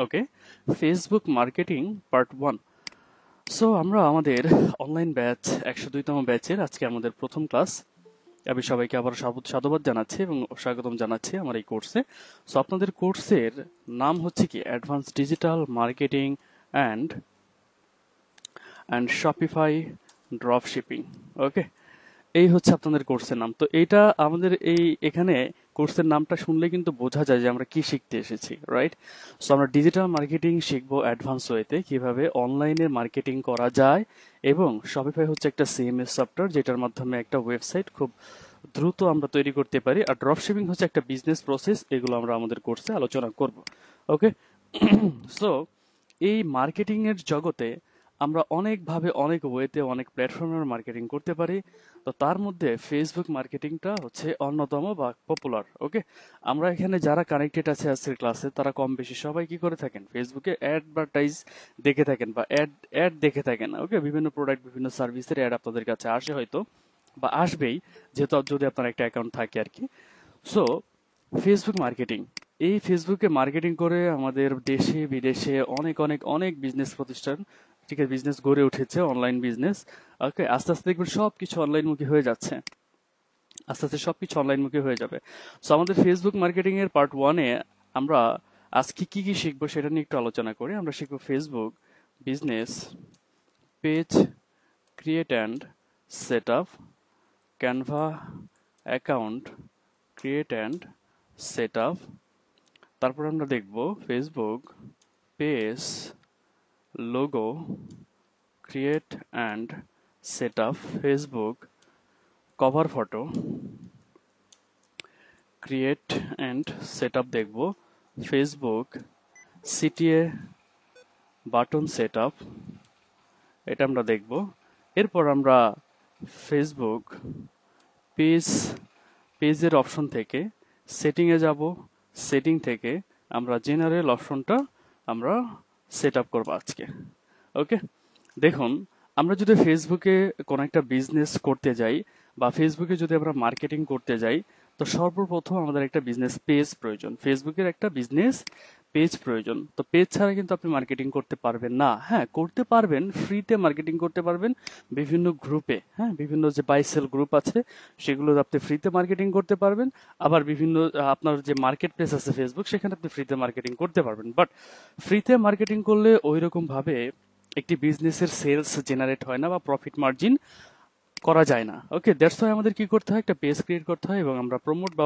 ওকে, Facebook marketing part 1। So আমরা আমাদের online batch 102তম ব্যাচের আজকে আমাদের প্রথম ক্লাস। আমি সবাইকে আবার সাধুবাদ জানাচ্ছি এবং স্বাগতম জানাচ্ছি আমার এই কোর্সে। সো আপনাদের কোর্সের নাম হচ্ছে কি advance digital marketing and Shopify drop shipping. Okay, এই হচ্ছে আপনাদের কোর্সের নাম। তো এইটা আমাদের এখানে কোর্সের নামটা শুনলে কিন্তু বোঝা যায় যে আমরা কি শিখতে এসেছি, রাইট? সো আমরা ডিজিটাল মার্কেটিং শিখবো অ্যাডভান্স ওয়েতে, কিভাবে অনলাইনে মার্কেটিং করা যায়, এবং শপিফাই হচ্ছে একটা সিএমএস সফটওয়্যার যেটার মাধ্যমে একটা ওয়েবসাইট খুব দ্রুত আমরা তৈরি করতে পারি। আর ড্রপ শিপিং হচ্ছে একটা বিজনেস প্রসেস। এগুলো আমরা আমাদের কোর্সে আলোচনা করব। ওকে, সো এই মার্কেটিং এর জগতে আমরা অনেকভাবে, অনেক ওয়েতে, অনেক প্ল্যাটফর্মের মার্কেটিং করতে পারি। তো তার মধ্যে ফেসবুক মার্কেটিংটা হচ্ছে অন্যতম বা পপুলার। ওকে, আমরা এখানে যারা কানেক্টেড আছে আজকের ক্লাসে তারা কম বেশি সবাই কি করে থাকেন, ফেসবুকে অ্যাডভার্টাইজ দেখে থাকেন বা অ্যাড দেখে থাকেন। ওকে, বিভিন্ন প্রোডাক্ট, বিভিন্ন সার্ভিসের অ্যাড আপনাদের কাছে আসে হয়তো, বা আসবেই, যেহেতু যদি আপনার একটা অ্যাকাউন্ট থাকে আর কি। সো ফেসবুক মার্কেটিং, এই ফেসবুকে মার্কেটিং করে আমাদের দেশে বিদেশে অনেক অনেক অনেক বিজনেস প্রতিষ্ঠান, ঠিক আছে, বিজনেস গড়ে উঠেছে, অনলাইন বিজনেস। ওকে, আস্তে আস্তে দেখবেন সবকিছু অনলাইনমুখী হয়ে যাচ্ছে, আস্তে আস্তে সবকিছু অনলাইনমুখী হয়ে যাবে। সো আমাদের ফেসবুক মার্কেটিং এর পার্ট 1-এ আমরা আজকে কি কি শিখবো সেটা নিয়ে একটু আলোচনা করি। আমরা শিখবো Facebook business page create and set up, Canva account create and set up. তারপর আমরা দেখব Facebook page logo create and set up, Facebook cover photo create and set up দেখব, Facebook CTA button set up, এটা আমরা দেখব। এরপর আমরা Facebook পেজের অপশন থেকে সেটিংয়ে যাব, সেটিং থেকে আমরা জেনারেল অপশনটা আমরা সেট আপ করবো আজকে। ওকে, দেখুন, আমরা যদি ফেসবুকে কোনো একটা বিজনেস করতে যাই বা ফেসবুকে যদি আমরা মার্কেটিং করতে যাই, তো সর্বপ্রথম আমাদের একটা বিজনেস পেজ প্রয়োজন, ফেসবুকের একটা বিজনেস পেজ প্রয়োজন। তো পেজ ছাড়া কিন্তু আপনি মার্কেটিং করতে পারবেন না। হ্যাঁ, করতে পারবেন, ফ্রিতে মার্কেটিং করতে পারবেন বিভিন্ন গ্রুপে। হ্যাঁ, বিভিন্ন যে বাই সেল গ্রুপ আছে সেগুলো আপনি ফ্রিতে মার্কেটিং করতে পারবেন। আবার বিভিন্ন আপনার যে মার্কেট প্লেস আছে ফেসবুক, সেখানে আপনি ফ্রিতে মার্কেটিং করতে পারবেন। বাট ফ্রিতে মার্কেটিং করলে ওই রকম ভাবে একটি বিজনেসের সেলস জেনারেট হয় না বা প্রফিট মার্জিন করা যায় না। ওকে, দ্যাটস ওয়াই আমাদের কি করতে হয়, একটা পেজ ক্রিয়েট করতে হয় এবং আমরা প্রমোট বা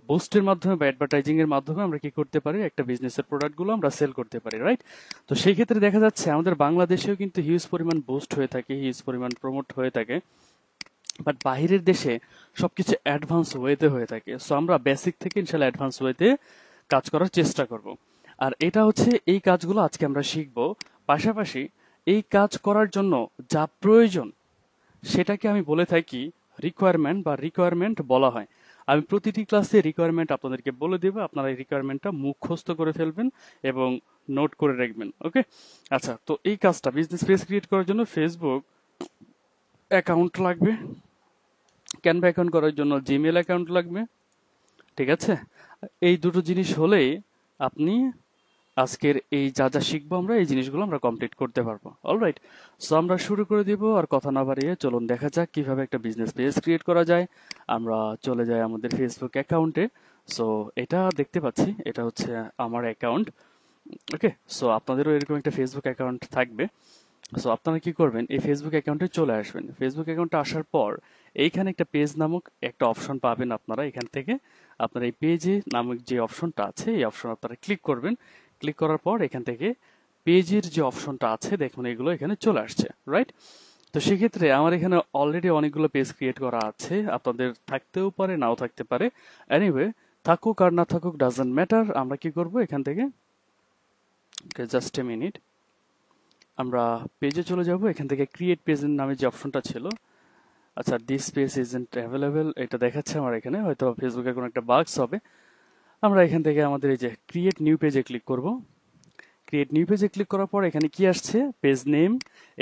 বুস্টের মাধ্যমে বা অ্যাডভার্টাইজিং এর মাধ্যমে আমরা কি করতে পারি, একটা বিজনেসের প্রোডাক্টগুলো আমরা সেল করতে পারি, রাইট? তো সেই ক্ষেত্রে দেখা যাচ্ছে আমাদের বাংলাদেশেও কিন্তু হিউজ পরিমাণ বুস্ট হয়ে থাকে, হিউজ পরিমাণ প্রমোট হয়ে থাকে, বাট বাহিরের দেশে সবকিছু অ্যাডভান্স ওয়েতে হয়ে থাকে। সো আমরা বেসিক থেকে ইনশাল্লাহ অ্যাডভান্স ওয়েতে কাজ করার চেষ্টা করব। আর এটা হচ্ছে এই কাজগুলো আজকে আমরা শিখব। পাশাপাশি এই কাজ করার জন্য যা প্রয়োজন সেটাকে আমি বলে থাকি রিকোয়ারমেন্ট বা রিকোয়ারমেন্ট বলা হয়। আমি প্রতিটি ক্লাসে রিকোয়ারমেন্ট আপনাদেরকে বলে দেবো, আপনারা এই রিকোয়ারমেন্টটা মুখস্থ করে ফেলবেন এবং নোট করে রাখবেন। ওকে, আচ্ছা, তো এই কাজটা বিজনেস পেজ ক্রিয়েট করার জন্য ফেসবুক অ্যাকাউন্ট লাগবে, ক্যানভা অ্যাকাউন্ট করার জন্য জিমেল অ্যাকাউন্ট লাগবে, ঠিক আছে? এই দুটো জিনিস হলেই আপনি আজকের এই যা যা শিখবো আমরা, এই জিনিসগুলো আমরা কমপ্লিট করতে পারবো। অলরাইট, সো আমরা শুরু করে দিব। আর কথা না বাড়িয়ে চলুন দেখা যাক কিভাবে একটা বিজনেস পেজ ক্রিয়েট করা যায়। আমরা চলে যাই আমাদের ফেসবুক অ্যাকাউন্টে। সো এটা দেখতে পাচ্ছি, এটা হচ্ছে আমার অ্যাকাউন্ট। ওকে, সো আপনাদেরও এরকম একটা ফেসবুক অ্যাকাউন্ট থাকবে। সো আপনারা কি করবেন, এই ফেসবুক অ্যাকাউন্টে চলে আসবেন। ফেসবুক অ্যাকাউন্টে আসার পর এইখানে একটা পেজ নামক একটা অপশন পাবেন আপনারা। এখান থেকে আপনার এই পেজে নামক যে অপশনটা আছে, এই অপশন আপনারা ক্লিক করবেন। ক্লিক করার পর এখান থেকে পেজের যে অপশনটা আছে, দেখুন এগুলো এখানে চলে আসছে, রাইট? তো সেক্ষেত্রে আমার এখানে অলরেডি অনেকগুলো পেজ ক্রিয়েট করা আছে, আপনাদের থাকতেও পারে নাও থাকতে পারে। এনিওয়ে, থাকুক আর না থাকুক ডাজন্ট ম্যাটার। আমরা কি করব, এখান থেকে জাস্ট এ মিনিট, আমরা পেজে চলে যাব। এখান থেকে ক্রিয়েট পেজ নামে যে অপশনটা ছিল, আচ্ছা, দিস পেজ ইজন্ট অ্যাভেলেবেল এটা দেখাচ্ছে আমার এখানে, হয়তো ফেসবুকে কোনো একটা বাগস হবে। আমরা এখান থেকে আমাদের এই যে ক্রিয়েট নিউ পেজে ক্লিক করব। ক্রিয়েট নিউ পেজে ক্লিক করার পর এখানে কি আসছে, পেজ নেম,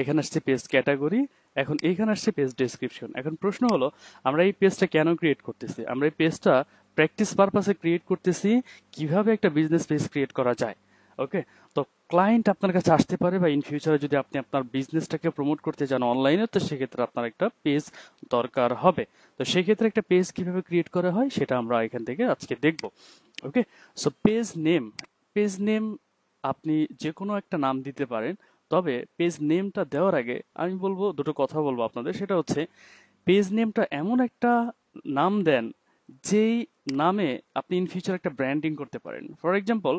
এখানে আসছে পেজ ক্যাটাগরি, এখন এখানে আসছে পেজ ডেসক্রিপশন। এখন প্রশ্ন হলো, আমরা এই পেজটা কেন ক্রিয়েট করতেছি? আমরা এই পেজটা প্র্যাকটিস পারপাসে ক্রিয়েট করতেছি কিভাবে একটা বিজনেস পেজ ক্রিয়েট করা যায়। ওকে, তো ক্লায়েন্ট আপনার কাছে আসতে পারে, বা ইন ফিউচারে যদি আপনি আপনার বিজনেসটাকে প্রমোট করতে চান অনলাইনে, তো সেক্ষেত্রে আপনার একটা পেজ দরকার হবে। তো সেক্ষেত্রে একটা পেজ কিভাবে ক্রিয়েট করা হয় সেটা আমরা এখান থেকে আজকে দেখব। ওকে, সো পেজ নেম আপনি যে কোনো একটা নাম দিতে পারেন। তবে পেজ নেমটা দেওয়ার আগে আমি বলবো, দুটো কথা বলবো আপনাদের। সেটা হচ্ছে, পেজ নেমটা এমন একটা নাম দেন যেই নামে আপনি ইন ফিউচার একটা ব্র্যান্ডিং করতে পারেন। ফর এক্সাম্পল,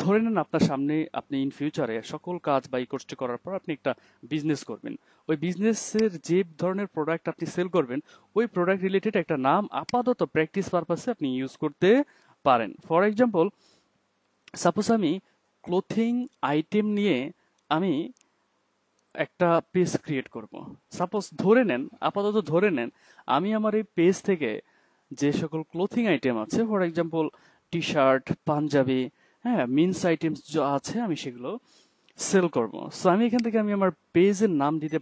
ধরে নেন আপনার সামনে আপনি ইন ফিউচারে সকল কাজ বা এই কোর্সটি করার পর আপনি একটা বিজনেস করবেন। ওই বিজনেসের যে ধরনের প্রোডাক্ট আপনি সেল করবেন, ওই প্রোডাক্ট রিলেটেড একটা নাম আপাতত প্র্যাকটিস পারপাসে আপনি ইউজ করতে পারেন। ফর এক্সাম্পল, সাপোজ আমি ক্লোথিং আইটেম নিয়ে আমি একটা পেজ ক্রিয়েট করব। সাপোজ আপাতত ধরে নেন আমি আমার এই পেজ থেকে যে সকল ক্লোথিং আইটেম আছে, for example T-shirt, Punjabi, হ্যাঁ, মিন্স আইটেমস যা আছে, আমি সেগুলো সেল করব। সো আমি এখান থেকে আমার পেজের নাম দিতে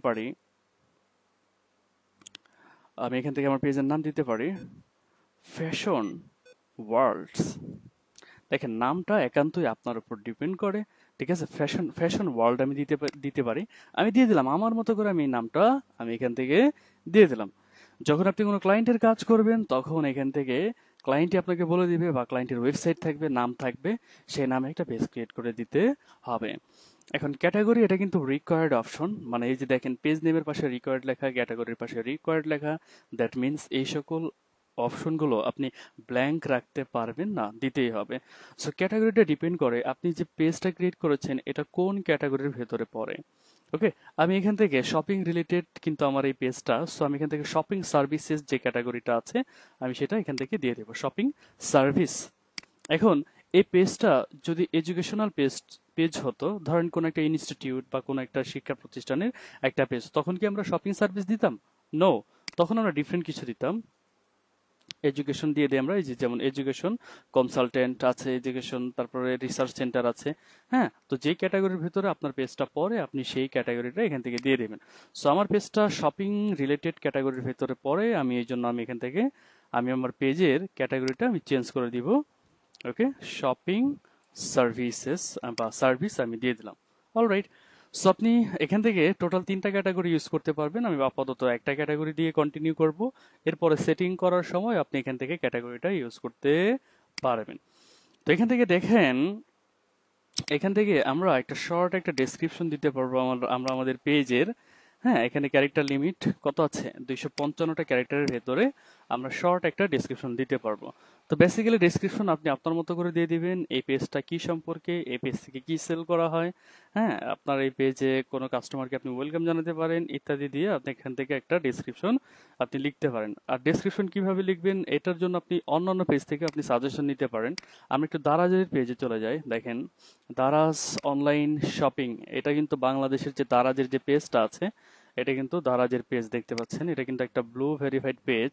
পারি, ফ্যাশন ওয়ার্ল্ডস। দেখেন, নামটা একান্তই আপনার উপর ডিপেন্ড করে। ঠিক আছে, ফ্যাশন ফ্যাশন ওয়ার্ল্ড আমি দিতে পারি। আমি দিয়ে দিলাম আমার মতো করে, আমি এই নামটা আমি এখান থেকে দিয়ে দিলাম। যখন আপনি কোনো ক্লায়েন্টের কাজ করবেন, তখন এখান থেকে ক্লায়েন্টই আপনাকে বলে দিবে, বা ক্লায়েন্টের ওয়েবসাইট থাকবে, নাম থাকবে, সেই নামে একটা পেজ ক্রিয়েট করে দিতে হবে। এখন ক্যাটাগরি, এটা কিন্তু রিকোয়ার্ড অপশন। মানে এই যে দেখেন, পেজ নেমের পাশে রিকোয়ার্ড লেখা, ক্যাটাগরির পাশে রিকোয়ার্ড লেখা, দ্যাট মিনস এই সকল অপশনগুলো আপনি ব্ল্যাঙ্ক রাখতে পারবেন না, দিতেই হবে। সো ক্যাটাগরিটা ডিপেন্ড করে আপনি যে পেজটা ক্রিয়েট করেছেন এটা কোন ক্যাটাগরির ভেতরে পড়ে। ওকে, আমি এখান থেকে শপিং রিলেটেড কিন্তু আমার এই পেজটা, সো আমি এখান থেকে শপিং সার্ভিসেস যে ক্যাটাগরিটা আছে আমি সেটা এখান থেকে দিয়ে দেবো, শপিং সার্ভিস। এখন এই পেজটা যদি এডুকেশনাল পেজ হতো, ধরেন কোন একটা ইনস্টিটিউট বা কোন একটা শিক্ষা প্রতিষ্ঠানের একটা পেজ, তখন কি আমরা শপিং সার্ভিস দিতাম? নো, তখন আমরা ডিফারেন্ট কিছু দিতাম। এডুকেশন দিয়ে দিই আমরা, এই যে যেমন এডুকেশন কনসালটেন্ট আছে, এডুকেশন, তারপরে রিসার্চ সেন্টার আছে। হ্যাঁ, তো যে ক্যাটাগরির ভিতরে আপনার পেজটা পড়ে আপনি সেই ক্যাটাগরিটা এখান থেকে দিয়ে দেবেন। সো আমার পেজটা শপিং রিলেটেড ক্যাটাগরির ভিতরে পড়ে, আমি এই জন্য আমি এখান থেকে আমার পেজের ক্যাটাগরিটা আমি চেঞ্জ করে দিব। ওকে, শপিং সার্ভিসেস বা সার্ভিস আমি দিয়ে দিলাম। অলরাইট, সো আপনি এখান থেকে টোটাল 3টা ক্যাটাগরি ইউজ করতে পারবেন। আমি আপাতত একটা ক্যাটাগরি দিয়ে কন্টিনিউ করব। এরপরে সেটিং করার সময় আপনি এখান থেকে ক্যাটাগরিটা ইউজ করতে পারবেন। তো এখান থেকে দেখেন, এখান থেকে আমরা একটা শর্ট একটা ডেসক্রিপশন দিতে পারবো আমরা আমাদের পেজের। হ্যাঁ, এখানে ক্যারেক্টার লিমিট কত আছে? 255টা ক্যারেক্টারের ভেতরে আমরা শর্ট একটা ডেসক্রিপশন দিতে পারবো। তো বেসিক্যালি ডেসক্রিপশন আপনি আপনার মতো করে দিয়ে দিবেন, এই পেজটা কি সম্পর্কে, এই পেজ থেকে কি সেল করা হয়, হ্যাঁ, আপনার এই পেজে কোনো কাস্টমারকে আপনি ওয়েলকাম জানাতে পারেন ইত্যাদি দিয়ে আপনি এখান থেকে একটা ডেসক্রিপশন আপনি লিখতে পারেন। আর ডেসক্রিপশন কিভাবে লিখবেন এটার জন্য আপনি অন্যান্য পেজ থেকে আপনি সাজেশন নিতে পারেন। আমি একটু দারাজের পেজে চলে যাই। দেখেন, দারাজ অনলাইন শপিং, এটা কিন্তু বাংলাদেশের যে দারাজের যে পেজটা আছে, এটা কিন্তু দারাজের পেজ দেখতে পাচ্ছেন, এটা কিন্তু একটা ব্লু ভেরিফাইড পেজ।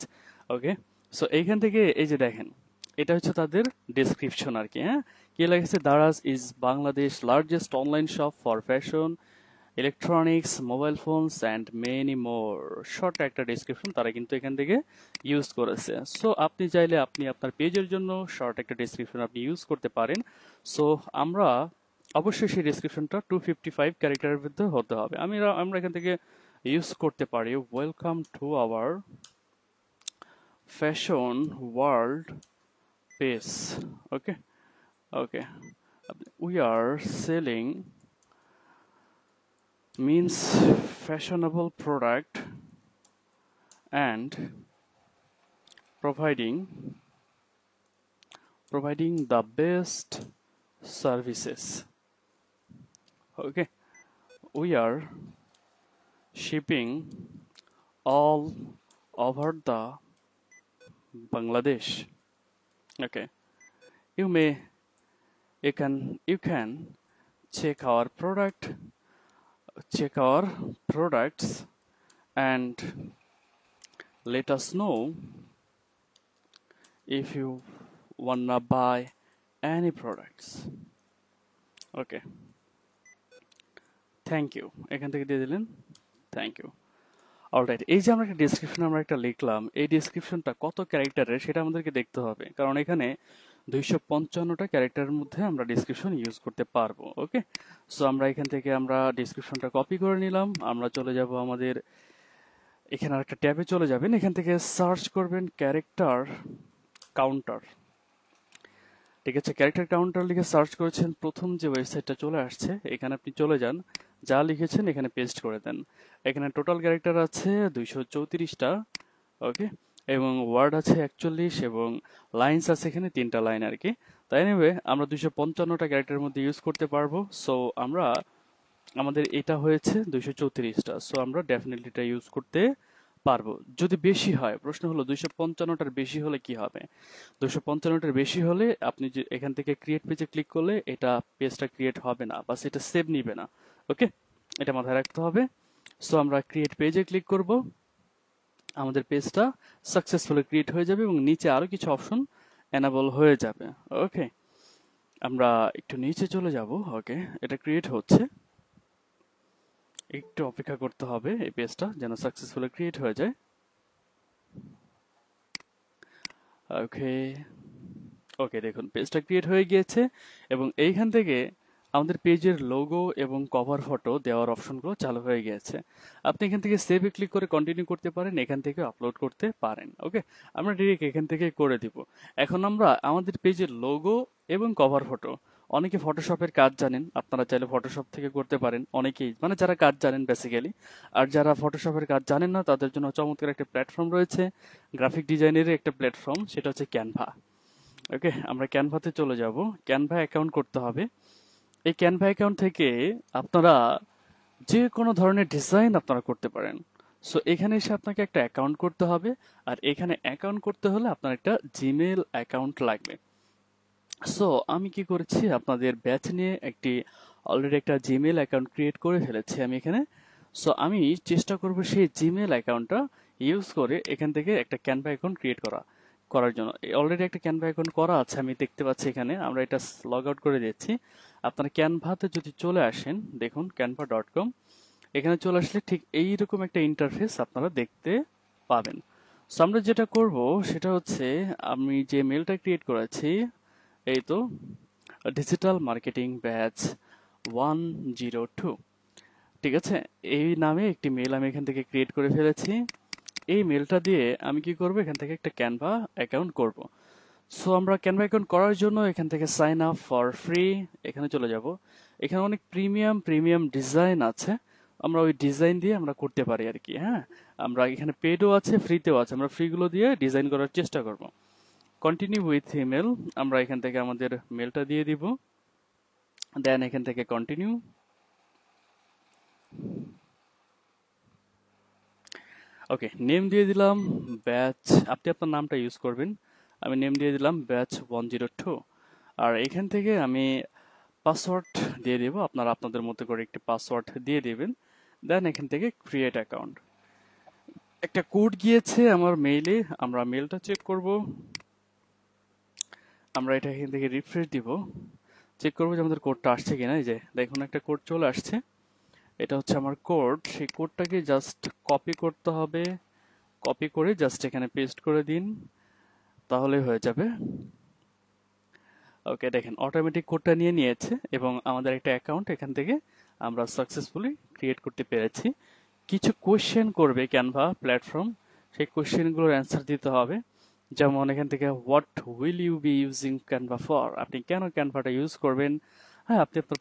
ওকে, সো এইখান থেকে এই যে দেখেন, এটা হচ্ছে তাদের ডেসক্রিপশন আর কি। হ্যাঁ, কি লেগেছে? Daraz is Bangladesh largest online shop for fashion, electronics, mobile phones and many more. Short একটা ডেসক্রিপশন তারা কিন্তু এখান থেকে ইউজ করেছে। সো আপনি চাইলে আপনি আপনার পেজের জন্য শর্ট একটা ডেসক্রিপশন আপনি ইউজ করতে পারেন। সো আমরা অবশ্যই সেই ডেসক্রিপশনটা 255 ক্যারেক্টারের ভিতরে হতে হবে। আমরা এখান থেকে ইউজ করতে পারি, welcome to our fashion world page. Okay, okay, we are selling means fashionable product and providing the best services. Okay, we are shipping all over the Bangladesh. Okay, you can check our products and let us know if you wanna buy any products. Okay, thank you, এখান থেকে দিয়ে দিলেন thank you. Alright, এই যে আমরা একটা description আমরা একটা লিখলাম, এই ডেসক্রিপশনটা কত ক্যারেক্টারের সেটা আমাদেরকে দেখতে হবে, কারণ এখানে 255টা ক্যারেক্টারের মধ্যে আমরা ডেসক্রিপশন ইউজ করতে পারবো। ওকে, সো আমরা এখান থেকে আমরা ডেসক্রিপশনটা কপি করে নিলাম। আমরা চলে যাব আমাদের এখানে আরেকটা ট্যাবে চলে যাবেন, এখান থেকে সার্চ করবেন ক্যারেক্টার কাউন্টার। ঠিক আছে, ক্যারেক্টার কাউন্টার লিখে সার্চ করেছেন, প্রথম যে ওয়েবসাইটটা চলে আসছে এখানে আপনি চলে যান, যা লিখেছেন এখানে পেস্ট করে দেন। এখানে টোটাল ক্যারেক্টার আছে 234টা। ওকে, এবং ওয়ার্ড আছে 41 এবং লাইনস আছে এখানে 3টা লাইন আর কি। তাই নেবে আমরা 255টা ক্যারেক্টারের মধ্যে ইউজ করতে পারবো। সো আমরা আমাদের এটা হয়েছে 234টা, সো আমরা ডেফিনেটলি এটা ইউজ করতে পারবো। যদি বেশি হয়, প্রশ্ন হলো 255টার বেশি হলে কি হবে? 255টার বেশি হলে আপনি যে এখান থেকে ক্রিয়েট পেজে ক্লিক করলে এটা পেজটা ক্রিয়েট হবে না বা সেটা সেভ নিবে না। ওকে, এটা মাথায় রাখতে হবে। সো আমরা ক্রিয়েট পেজে ক্লিক করব, আমাদের পেজটা সাকসেসফুলি ক্রিয়েট হয়ে যাবে এবং নিচে আরো কিছু অপশন এনাবল হয়ে যাবে। ওকে, আমরা একটু নিচে চলে যাব। ওকে, এটা ক্রিয়েট হচ্ছে, একটু অপেক্ষা করতে হবে এই পেজটা যেন সাকসেসফুলি ক্রিয়েট হয়ে যায়। ওকে ওকে, দেখুন পেজটা ক্রিয়েট হয়ে গিয়েছে এবং এইখান থেকে আমাদের পেজের লোগো এবং কভার ফটো দেওয়ার অপশনগুলো চালু হয়ে গিয়েছে। আপনি এখান থেকে সেভে ক্লিক করে কন্টিনিউ করতে পারেন, এখান থেকে আপলোড করতে পারেন। ওকে, আমরা ডিরেক্ট এখান থেকে করে দিব। এখন আমরা আমাদের পেজের লোগো এবং কভার ফটো, অনেকে ফটোশপের কাজ জানেন, আপনারা চাইলে ফটোশপ থেকে করতে পারেন, অনেকেই মানে যারা কাজ জানেন বেসিক্যালি। আর যারা ফটোশপের কাজ জানেন না তাদের জন্য চমৎকার একটা প্ল্যাটফর্ম রয়েছে, গ্রাফিক ডিজাইনের একটা প্ল্যাটফর্ম, সেটা হচ্ছে ক্যানভা। ওকে, আমরা ক্যানভাতে চলে যাব। ক্যানভা অ্যাকাউন্ট করতে হবে। এই ক্যানভা অ্যাকাউন্ট থেকে আপনারা যে কোনো ধরনের ডিজাইন আপনারা করতে পারেন। সো এখানে এসে আপনাকে একটা অ্যাকাউন্ট করতে হবে, আর এখানে অ্যাকাউন্ট করতে হলে আপনার একটা জিমেল অ্যাকাউন্ট লাগবে। সো আমি কি করেছি, আপনাদের ব্যাচ নিয়ে একটি অলরেডি একটা জিমেল অ্যাকাউন্ট ক্রিয়েট করে ফেলেছি আমি এখানে। সো আমি চেষ্টা করব সেই জিমেল অ্যাকাউন্টটা ইউজ করে এখান থেকে একটা ক্যানভা অ্যাকাউন্ট ক্রিয়েট করার জন্য। অলরেডি একটা ক্যানভা অ্যাকাউন্ট করা আছে, আমি দেখতে পাচ্ছি এখানে। আমরা এটা লগ আউট করে দিচ্ছি। আপনারা ক্যানভাতে যদি চলে আসেন, দেখুন canva.com, এখানে চলে আসলে ঠিক এইরকম একটা ইন্টারফেস আপনারা দেখতে পাবেন। সো আমরা যেটা করব সেটা হচ্ছে, আমি যে মেলটা ক্রিয়েট করেছি, এই তো ডিজিটাল মার্কেটিং ব্যাচ 102, ঠিক আছে, এই নামে একটি মেল আমি এখান থেকে ক্রিয়েট করে ফেলেছি। এই মেলটা দিয়ে আমি কি করব, এখান থেকে একটা ক্যানভা অ্যাকাউন্ট করব। সো আমরা ক্যানভা অ্যাকাউন্ট করার জন্য এখান থেকে সাইন আপ ফর ফ্রি এখানে চলে যাব। এখানে অনেক প্রিমিয়াম ডিজাইন আছে, আমরা ওই ডিজাইন দিয়ে আমরা করতে পারি আর কি। হ্যাঁ, আমরা এখানে পেডও আছে, ফ্রিতেও আছে, আমরা ফ্রিগুলো দিয়ে ডিজাইন করার চেষ্টা করব। কন্টিনিউ উইথ ইমেল, আমরা এখান থেকে আমাদের মেলটা দিয়ে দিব, দেন এখান থেকে কন্টিনিউ। ওকে, নেম দিয়ে দিলাম ব্যাচ, আপনি আপনার নামটা ইউজ করবেন। আমি নেম দিয়ে দিলাম ব্যাচ 102। আর এখান থেকে আমি পাসওয়ার্ড দিয়ে দেব, আপনারা আপনাদের মতো করে একটি পাসওয়ার্ড দিয়ে দিবেন। দেন এখান থেকে ক্রিয়েট অ্যাকাউন্ট। একটা কোড গিয়েছে আমার মেইলে, আমরা মেলটা চেক করব। আমরা এটা এখান থেকে রিফ্রেশ দিব, চেক করবো যে আমাদের কোডটা আসছে কিনা। এই যে দেখুন একটা কোড চলে আসছে, এটা হচ্ছে আমার কোড। সেই কোডটাকে জাস্ট কপি করতে হবে, কপি করে জাস্ট এখানে পেস্ট করে দিন, তাহলে হয়ে যাবে। ওকে, দেখেন অটোমেটিক কোডটা নিয়ে নিয়েছে এবং আমাদের একটা অ্যাকাউন্ট এখান থেকে আমরা সাকসেসফুলি ক্রিয়েট করতে পেরেছি। কিছু কোশ্চেন করবে ক্যানভা প্ল্যাটফর্ম, সেই কোশ্চেনগুলোর অ্যান্সার দিতে হবে। যেমন এখান থেকে what will you be using Canva for, আপনি কেন ক্যানভাটা ইউজ করবেন। হ্যাঁ, আপনি আপনার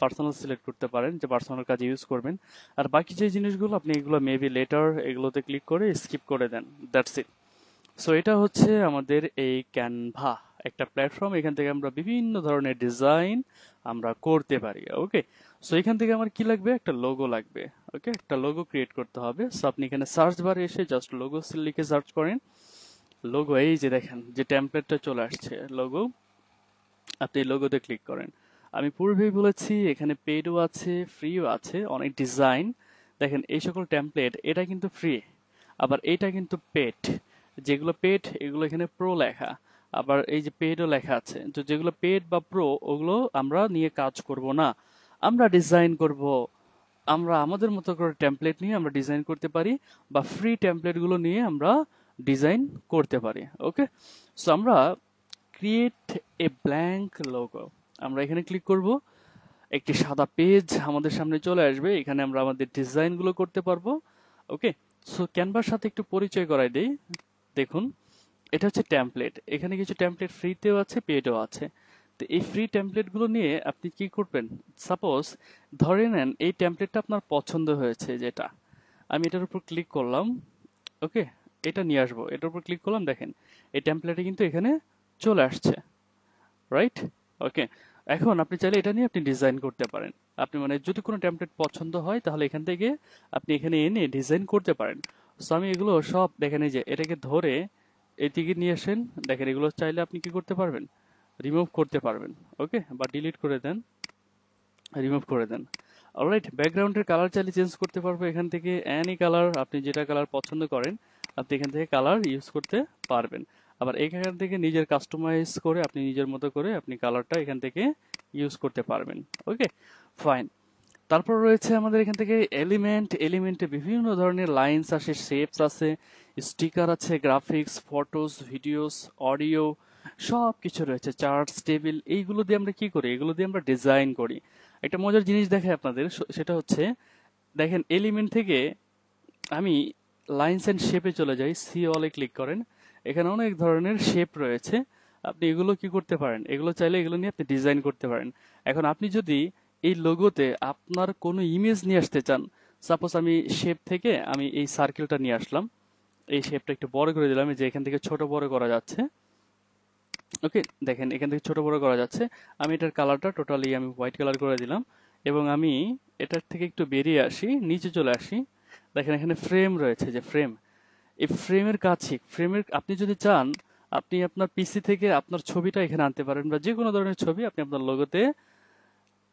পার্সোনাল সিলেক্ট করতে পারেন যে পার্সোনাল কাজে ইউজ করবেন। আর বাকি যে জিনিসগুলো আপনি এগুলো মেবি লেটার, এগুলোতে ক্লিক করে স্কিপ করে দেন, দ্যাটস ইট। সো এটা হচ্ছে আমাদের এই ক্যানভা একটা প্ল্যাটফর্ম, এখান থেকে আমরা বিভিন্ন ধরনের ডিজাইন আমরা করতে পারি। ওকে, সো এখান থেকে আমার কি লাগবে, একটা লোগো লাগবে। ওকে, একটা লোগো ক্রিয়েট করতে হবে। সো আপনি এখানে সার্চ বারে এসে জাস্ট লোগো লিখে সার্চ করেন। লোগো, এই যে দেখেন যে টেমপ্লেটটা চলে আসছে লোগো, আপনি লোগোতে ক্লিক করেন। আমি পূর্বেই বলেছি এখানে পেডও আছে, ফ্রিও আছে, অনেক ডিজাইন। দেখেন এই সকল টেমপ্লেট, এটা কিন্তু ফ্রি, আবার এটা কিন্তু পেড। যেগুলো পেড এগুলো এখানে প্রো লেখা, আবার এই যে পেডও লেখা আছে। তো যেগুলো পেড বা প্রো ওগুলো আমরা নিয়ে কাজ করব না, আমরা ডিজাইন করব। আমরা আমাদের মতো করে টেমপ্লেট নিয়ে আমরা ডিজাইন করতে পারি, বা ফ্রি টেমপ্লেট গুলো নিয়ে আমরা ডিজাইন করতে পারি। ওকে, সো আমরা ক্রিয়েট এ ব্ল্যাঙ্ক লোগো, আমরা এখানে ক্লিক করব, একটি সাদা পেজ আমাদের সামনে চলে আসবে, এখানে আমরা আমাদের ডিজাইনগুলো করতে পারবো। ওকে, সো ক্যানভার সাথে একটু পরিচয় করাই দেই। দেখুন, এটা হচ্ছে টেমপ্লেট, এখানে কিছু টেমপ্লেট ফ্রিতেও আছে, পেডও আছে। তো এই ফ্রি টেমপ্লেটগুলো নিয়ে আপনি কি করবেন, সাপোজ ধরে নেন এই টেমপ্লেটটা আপনার পছন্দ হয়েছে, যেটা আমি এটার উপর ক্লিক করলাম, ওকে, এটা নিয়ে আসবো, এটার উপর ক্লিক করলাম, দেখেন এই টেমপ্লেটে কিন্তু এখানে চলে আসছে, রাইট? ওকে, এখন আপনি চাইলে এটা নিয়ে আপনি ডিজাইন করতে পারেন। আপনি মানে যদি কোনো টেমপ্লেট পছন্দ হয় তাহলে এখান থেকে আপনি এখানে এনে ডিজাইন করতে পারেন। সো আমি এগুলো সব দেখেন, এই যে এটাকে ধরে এদিকে নিয়ে আসেন, দেখেন এগুলো চাইলে আপনি কি করতে পারবেন, রিমুভ করতে পারবেন। ওকে, বা ডিলিট করে দেন, রিমুভ করে দেন। অলরাইট, ব্যাকগ্রাউন্ডের কালার চাইলে চেঞ্জ করতে পারবো এখান থেকে, এনি কালার, আপনি যেটা কালার পছন্দ করেন আপনি এখান থেকে কালার ইউজ করতে পারবেন। আবার এখান থেকে নিজের কাস্টমাইজ করে আপনি নিজের মতো করে আপনি কালারটা এখান থেকে ইউজ করতে পারবেন। ওকে, ফাইন। তারপর রয়েছে আমাদের এখান থেকে এলিমেন্ট, এলিমেন্টে বিভিন্ন ধরনের লাইনস আসে, শেপস আছে, স্টিকার আছে, গ্রাফিক্স, ফটোস, ভিডিওস, অডিও, সব কিছু রয়েছে, চার্টস, টেবিল, এইগুলো দিয়ে আমরা কি করি, এগুলো দিয়ে আমরা ডিজাইন করি। একটা মজার জিনিস দেখাই আপনাদের, সেটা হচ্ছে দেখেন এলিমেন্ট থেকে আমি লাইনস এন্ড শেপে চলে যাই, সি অলে ক্লিক করেন, এখানে অনেক ধরনের শেপ রয়েছে, আপনি এগুলো কি করতে পারেন, এগুলো চাইলে এগুলো নিয়ে আপনি ডিজাইন করতে পারেন। এখন আপনি যদি এই লোগোতে আপনার কোনো ইমেজ নিয়ে আসতে চান, সাপোজ আমি শেপ থেকে আমি এই সার্কেলটা নিয়ে আসলাম, এই শেপটা একটু বড় করে দিলাম, যে এখান থেকে ছোট বড় করা যাচ্ছে। ওকে, দেখেন এখান থেকে ছোট বড় করা যাচ্ছে, আমি এটার কালারটা টোটালি আমি হোয়াইট কালার করে দিলাম, এবং আমি এটার থেকে একটু বেরিয়ে আসি, নিচে চলে আসি, দেখেন এখানে ফ্রেম রয়েছে, যে ফ্রেম, এই ফ্রেমের কাছে, ফ্রেমের আপনি যদি চান আপনি আপনার পিসি থেকে আপনার ছবিটা এখানে আনতে পারেন, বা যে কোনো ধরনের ছবি আপনি আপনার লোগোতে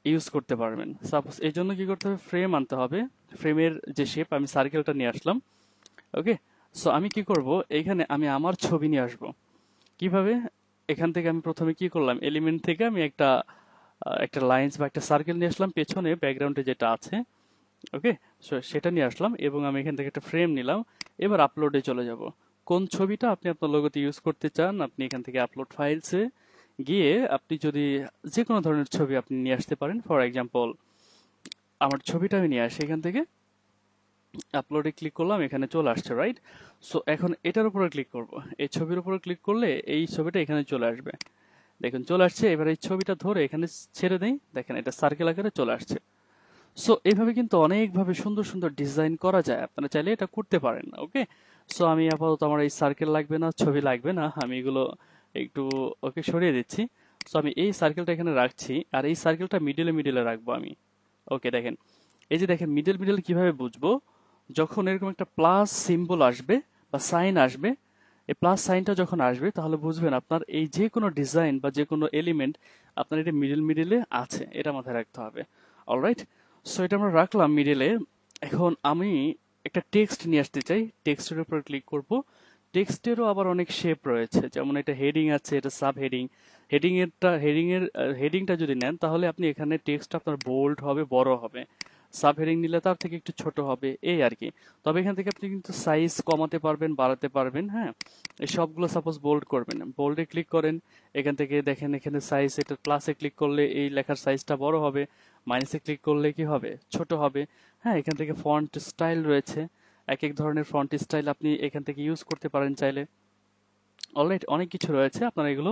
ইউজ করতে পারবেন। সাপোজ এই জন্য কি করতে হবে, ফ্রেম আনতে হবে, ফ্রেমের যে শেপ, আমি সার্কেলটা নিয়ে আসলাম। ওকে, সো আমি কি করব, এখানে আমি আমার ছবি নিয়ে আসব। কিভাবে, এখান থেকে আমি প্রথমে কি করলাম, এলিমেন্ট থেকে আমি একটা লাইন্স বা একটা সার্কেল নিয়ে আসলাম, পেছনে ব্যাকগ্রাউন্ডে যেটা আছে, ওকে, সো সেটা নিয়ে আসলাম, এবং আমি এখান থেকে একটা ফ্রেম নিলাম। এবার আপলোডে চলে যাব, কোন ছবিটা আপনি আপনার লোগোতে ইউজ করতে চান, আপনি এখান থেকে আপলোড ফাইলসে গিয়ে আপনি যদি যে কোনো ধরনের ছবি আপনি নিয়ে আসতে পারেন। ফর এক্সাম্পল আমার ছবিটা আমি নিয়ে আসি, এখান থেকে আপলোডে ক্লিক করলাম, এখানে চলে আসছে, রাইট? সো এখন এটার উপরে ক্লিক করব, এই ছবির উপরে ক্লিক করলে এই ছবিটা এখানে চলে আসবে, দেখুন চলে আসছে। এবার এই ছবিটা ধরে এখানে ছেড়ে দেই, দেখেন এটা সার্কেল আকারে চলে আসছে। সো এইভাবে কিন্তু অনেকভাবে সুন্দর সুন্দর ডিজাইন করা যায়, আপনারা চাইলে এটা করতে পারেন। ওকে, সো আমি আপাতত আমার এই সার্কেল লাগবে না, ছবি লাগবে না, আমি এগুলো একটু ওকে সরিয়ে দিচ্ছি। সো আমি এই সার্কেলটা এখানে রাখছি, আর এই সার্কেলটা মিডিলে মিডিলে রাখবো আমি। ওকে, দেখেন এই যে দেখেন মিডল মিডল কিভাবে বুঝবো, যখন এরকম একটা প্লাস সিম্বল আসবে বা সাইন আসবে, এই প্লাস সাইনটা যখন আসবে তাহলে বুঝবেন আপনার এই যে কোনো ডিজাইন বা যে কোনো এলিমেন্ট আপনার এটা মিডল মিডিলে আছে, এটা মাথায় রাখতে হবে। অলরাইট, সো এটা আমরা রাখলাম মিডিলে। এখন আমি একটা টেক্সট নিয়ে আসতে চাই, টেক্সটের উপর ক্লিক করব। টেক্সটেরও আবার অনেক শেপ রয়েছে, যেমন এটা হেডিং আছে, এটা সাব হেডিং। হেডিংটা যদি নেন তাহলে আপনি এখানে টেক্সট আপনার বোল্ড হবে, বড় হবে। সাব হেডিং নিলে তার থেকে একটু ছোট হবে, এই আর কি। তবে এখান থেকে আপনি কিন্তু সাইজ কমাতে পারবেন, বাড়াতে পারবেন। হ্যাঁ, এই সবগুলো সাপোজ বোল্ড করবেন, বোল্ডে ক্লিক করেন, এখান থেকে দেখেন এখানে সাইজ, এটা প্লাসে ক্লিক করলে এই লেখার সাইজটা বড় হবে, মাইনাসে ক্লিক করলে কি হবে, ছোট হবে। হ্যাঁ, এখান থেকে ফন্ট স্টাইল রয়েছে, এক এক ধরনের ফন্ট স্টাইল আপনি এখান থেকে ইউজ করতে পারেন চাইলে। অলরাইট, অনেক কিছু রয়েছে, আপনারা এগুলো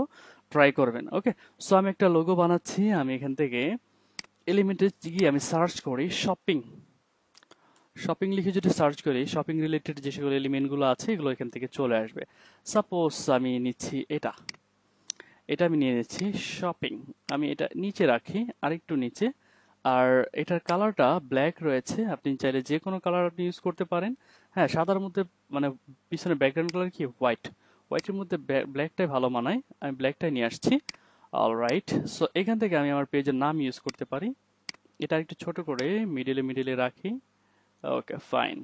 ট্রাই করবেন। ওকে, সো আমি একটা লোগো বানাচ্ছি, আমি এখান থেকে এলিমেন্টে গিয়ে আমি সার্চ করি শপিং। শপিং লিখে যদি সার্চ করি, শপিং রিলেটেড যে সকল এলিমেন্টগুলো আছে এগুলো এখান থেকে চলে আসবে। সাপোজ আমি নিচ্ছি এটা, এটা আমি নিয়ে নিচ্ছি শপিং, আমি এটা নিচে রাখি, আরেকটু নিচে। আর এটার কালারটা ব্ল্যাক রয়েছে, আপনি চাইলে যে কোনো কালার আপনি ইউজ করতে পারেন। হ্যাঁ, সাদার মধ্যে মানে পিছনে ব্যাকগ্রাউন্ড কালার কি হোয়াইট, হোয়াইটের মধ্যে ব্ল্যাকটাই ভালো মানায়, আমি ব্ল্যাকটাই নিয়ে আসছি। অলরাইট, সো এখান থেকে আমি আমার পেজের নাম ইউজ করতে পারি, এটা একটু ছোট করে মিডিলে মিডিলে রাখি। ওকে, ফাইন।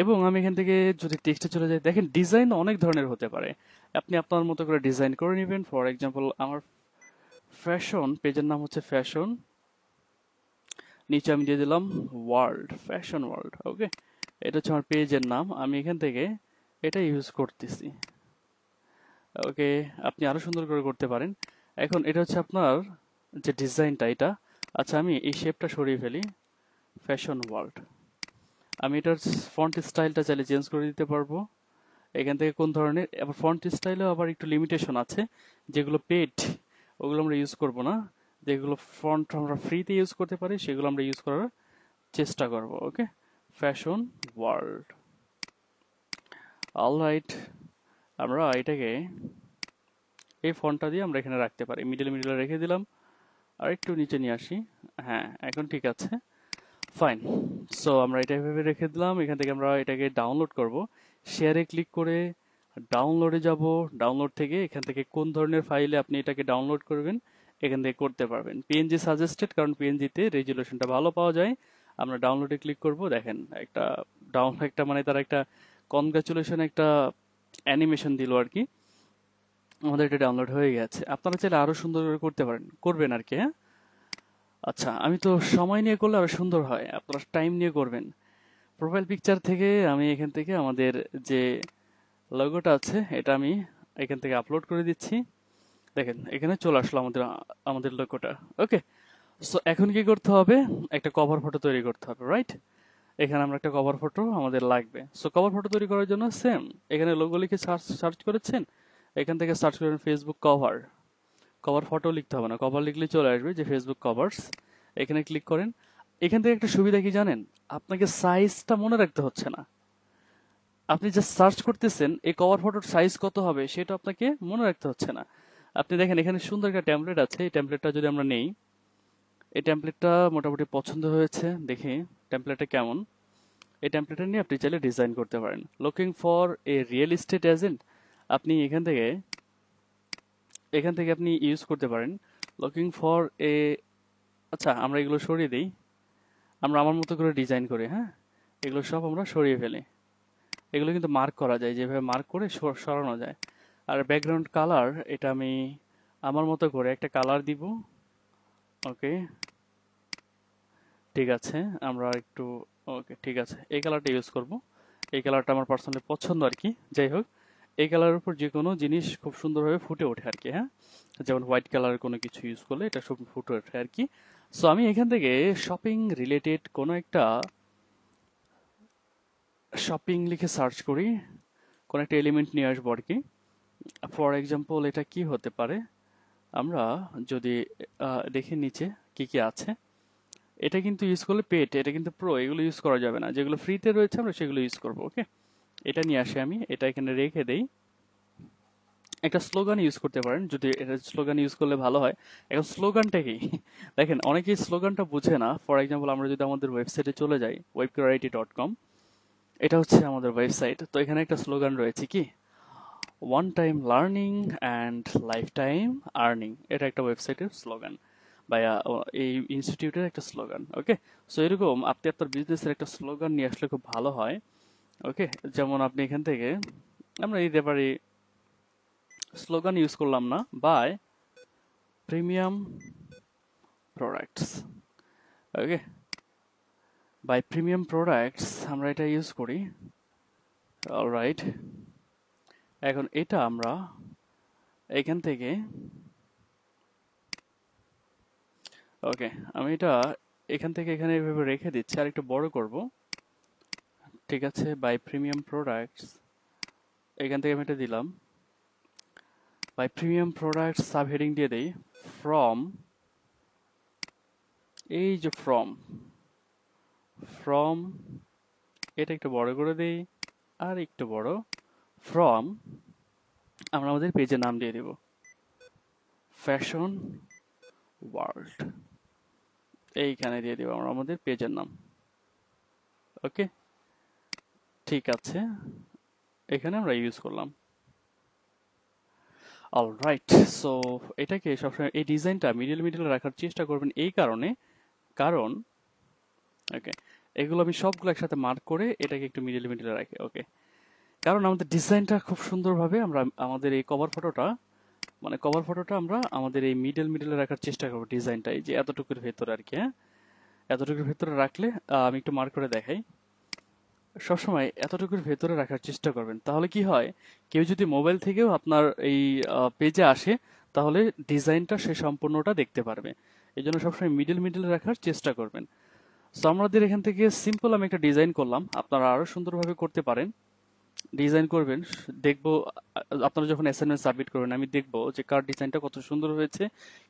এবং আমি এখান থেকে যদি টেক্সটে চলে যাই, দেখেন ডিজাইন অনেক ধরনের হতে পারে, আপনি আপনার মতো করে ডিজাইন করে নেবেন। ফর এক্সাম্পল আমার ফ্যাশন, পেজের নাম হচ্ছে ফ্যাশন, নিচে আমি দিয়ে দিলাম ওয়ার্ল্ড, ফ্যাশন ওয়ার্ল্ড। ওকে, এটা হচ্ছে আমার পেজের নাম, আমি এখান থেকে এটা ইউজ করতেছি। ওকে, আপনি আরো সুন্দর করে করতে পারেন। এখন এটা হচ্ছে আপনার যে ডিজাইনটা এটা। আচ্ছা, আমি এই শেপটা সরিয়ে ফেলি। ফ্যাশন ওয়ার্ল্ড, আমি এটার ফন্ট স্টাইলটা চাইলে চেঞ্জ করে দিতে পারবো। এখান থেকে কোন ধরনের, আবার ফন্ট স্টাইলেও আবার একটু লিমিটেশন আছে, যেগুলো পেড ওগুলো আমরা ইউজ করব না। যেগুলো ফন্ট আমরা ফ্রিতে ইউজ করতে পারি সেগুলো আমরা ইউজ করার চেষ্টা করব। ওকে, ফ্যাশন ওয়ার্ল্ড। অলরাইট, আমরা এটাকে এই ফন্টটা দিয়ে আমরা এখানে রাখতে পারি, মিডলে রেখে দিলাম। আর একটু নিচে নিয়ে আসি। হ্যাঁ, এখন ঠিক আছে, ফাইন। সো আমরা এটা এভাবে রেখে দিলাম। এখান থেকে আমরা এটাকে ডাউনলোড করব। শেয়ারে ক্লিক করে ডাউনলোডে যাব। ডাউনলোড থেকে এখান থেকে কোন ধরনের ফাইলে আপনি এটাকে ডাউনলোড করবেন এখান থেকে করতে পারবেন। পিএনজি সাজেস্টেড, কারণ পিএনজিতে রেজুলেশনটা ভালো পাওয়া যায়। আমরা ডাউনলোডে ক্লিক করব। দেখেন একটা একটা মানে তার একটা কনগ্রাচুলেশন একটা অ্যানিমেশন দিল আর কি। আমাদের এটা ডাউনলোড হয়ে গেছে। আপনারা চাইলে আরো সুন্দর করে করতে পারেন, করবেন আর কি। হ্যাঁ, আচ্ছা, আমি তো সময় নিয়ে করলে আরো সুন্দর হয়, আপনারা টাইম নিয়ে করবেন। প্রোফাইল পিকচার থেকে আমি এখান থেকে আমাদের যে লোগোটা আছে এটা আমি এখান থেকে আপলোড করে দিচ্ছি। দেখেন এখানে চলে আসলো আমাদের আমাদের লোগোটা। ওকে, সো এখন কি করতে হবে, একটা কভার ফটো তৈরি করতে হবে, রাইট? এখানে আমরা একটা কভার ফটো আমাদের লাগবে। সো কভার ফটো তৈরি করার জন্য সেম এখানে লোগো লিখে সার্চ করেছেন, এখান থেকে সার্চ করেন ফেসবুক কভার। কভার ফটো লিখতে হবে না, কভার লিখলে চলে আসবে যে ফেসবুক কভার্স। এখানে ক্লিক করেন। এখান থেকে একটা সুবিধা কি জানেন, আপনাকে সাইজটা মনে রাখতে হচ্ছে না। আপনি যে সার্চ করতেছেন এই কভার ফটোর সাইজ কত হবে সেটা আপনাকে মনে রাখতে হচ্ছে না। আপনি দেখেন এখানে সুন্দর একটা টেমপ্লেট আছে, এই টেমপ্লেটটা যদি আমরা নেই, এই টেমপ্লেটটা মোটামুটি পছন্দ হয়েছে, দেখি টেমপ্লেটটা কেমন। এই টেমপ্লেটটা নিয়ে আপনি চাইলে ডিজাইন করতে পারেন। Looking for a real estate agent, আপনি এখান থেকে আপনি ইউজ করতে পারেন। লুকিং ফর এ, আচ্ছা আমরা এগুলো সরিয়ে দিই, আমরা আমার মতো করে ডিজাইন করি। হ্যাঁ, এগুলো সব আমরা সরিয়ে ফেলি। এগুলো কিন্তু মার্ক করা যায়, যেভাবে মার্ক করে সরানো যায়। আর ব্যাকগ্রাউন্ড কালার, এটা আমি আমার মতো করে একটা কালার দিব। ওকে, ঠিক আছে, আমরা একটু, ওকে ঠিক আছে, এই কালারটা ইউজ করব। এই কালারটা আমার পার্সোনালি পছন্দ আর কি। যাই হোক, এই কালারের উপর যে কোনো জিনিস খুব সুন্দরভাবে ফুটে ওঠে আর কি। হ্যাঁ, যেমন হোয়াইট কালারের কোনো কিছু ইউজ করলে এটা সব ফুটে ওঠে আর কি। সো আমি এখান থেকে শপিং রিলেটেড কোনো একটা শপিং লিখে সার্চ করি, কোন একটা এলিমেন্ট নিয়ে আসবো আর কি। ফর এক্সাম্পল এটা কি হতে পারে, আমরা যদি দেখি নিচে কি কি আছে। এটা কিন্তু ইউজ করলে পেট, এটা কিন্তু প্রো, এগুলো ইউজ করা যাবে না। যেগুলো ফ্রিতে রয়েছে আমরা সেগুলো ইউজ করবো। ওকে, এটা নিয়ে আসি আমি, এটা এখানে রেখে দেই। একটা স্লোগান ইউজ করতে পারেন, যদি এটা স্লোগান ইউজ করলে ভালো হয়। এখন স্লোগানটা কি দেখেন, অনেকেই স্লোগানটা বুঝে না। ফর এক্সাম্পল আমরা যদি আমাদের ওয়েবসাইটে চলে যাই, webqrit.com, এটা হচ্ছে আমাদের ওয়েবসাইট। তো এখানে একটা স্লোগান রয়েছে কি, one time learning and life time earning. এটা একটা ওয়েবসাইটের স্লোগান বা এই ইনস্টিটিউটের একটা স্লোগান। ওকে, সো এরকম আপনি আপনার বিজনেসের একটা স্লোগান নিয়ে আসলে খুব ভালো হয়। ওকে, যেমন আপনি এখান থেকে আমরা দিতে পারি, স্লোগান ইউজ করলাম না, buy premium products. Okay, buy premium products আমরা এটা ইউজ করি। অলরাইট, এখন এটা আমরা এখান থেকে, ওকে আমি এটা এখান থেকে এখানে এভাবে রেখে দিচ্ছি, আর একটু বড় করব। ঠিক আছে, বাই প্রিমিয়াম প্রোডাক্টস, এখান থেকে আমি এটা দিলাম। Buy premium products subheading দিয়ে দেই ফ্রম, এই যে ফ্রম, ফ্রম এটা একটু বড় করে দেই, আর একটু বড়। ফ্রম আমরা আমাদের পেজের নাম দিয়ে দেব ফ্যাশন ওয়ার্ল্ড, এইখানে দিয়ে দেব আমরা আমাদের পেজের নাম। ওকে, ঠিক আছে, এখানে আমরা ইউজ করলাম। অলরাইট, সো এটাকে সবসময় এই ডিজাইনটা মিডল রাখার চেষ্টা করবেন, এই কারণ ওকে এগুলো আমি সবগুলো একসাথে মার্ক করে এটাকে একটু মিডলে রাখি। ওকে, কারণ আমাদের ডিজাইনটা খুব সুন্দরভাবে আমরা আমাদের এই কভার ফটোটা আমরা আমাদের এই মিডলে রাখার চেষ্টা করবো ডিজাইনটা, এই যে এতটুকুর ভেতরে আর কি। হ্যাঁ, এতটুকুর ভেতরে রাখলে আমি একটু মার্ক করে দেখাই। সবসময় এতটুকুর ভেতরে রাখার চেষ্টা করবেন। তাহলে কি হয়, কেউ যদি মোবাইল থেকেও আপনার এই পেজে আসে, তাহলে ডিজাইনটা সে সম্পূর্ণটা দেখতে পারবে। এই জন্য সবসময় মিডিল মিডিল রাখার চেষ্টা করবেন। সো আমাদের এখান থেকে সিম্পল আমি একটা ডিজাইন করলাম, আপনারা আরো সুন্দরভাবে করতে পারেন। ডিজাইন করবেন, দেখবো আপনারা যখন অ্যাসাইনমেন্ট সাবমিট করবেন, আমি দেখবো যে কার ডিজাইনটা কত সুন্দর হয়েছে,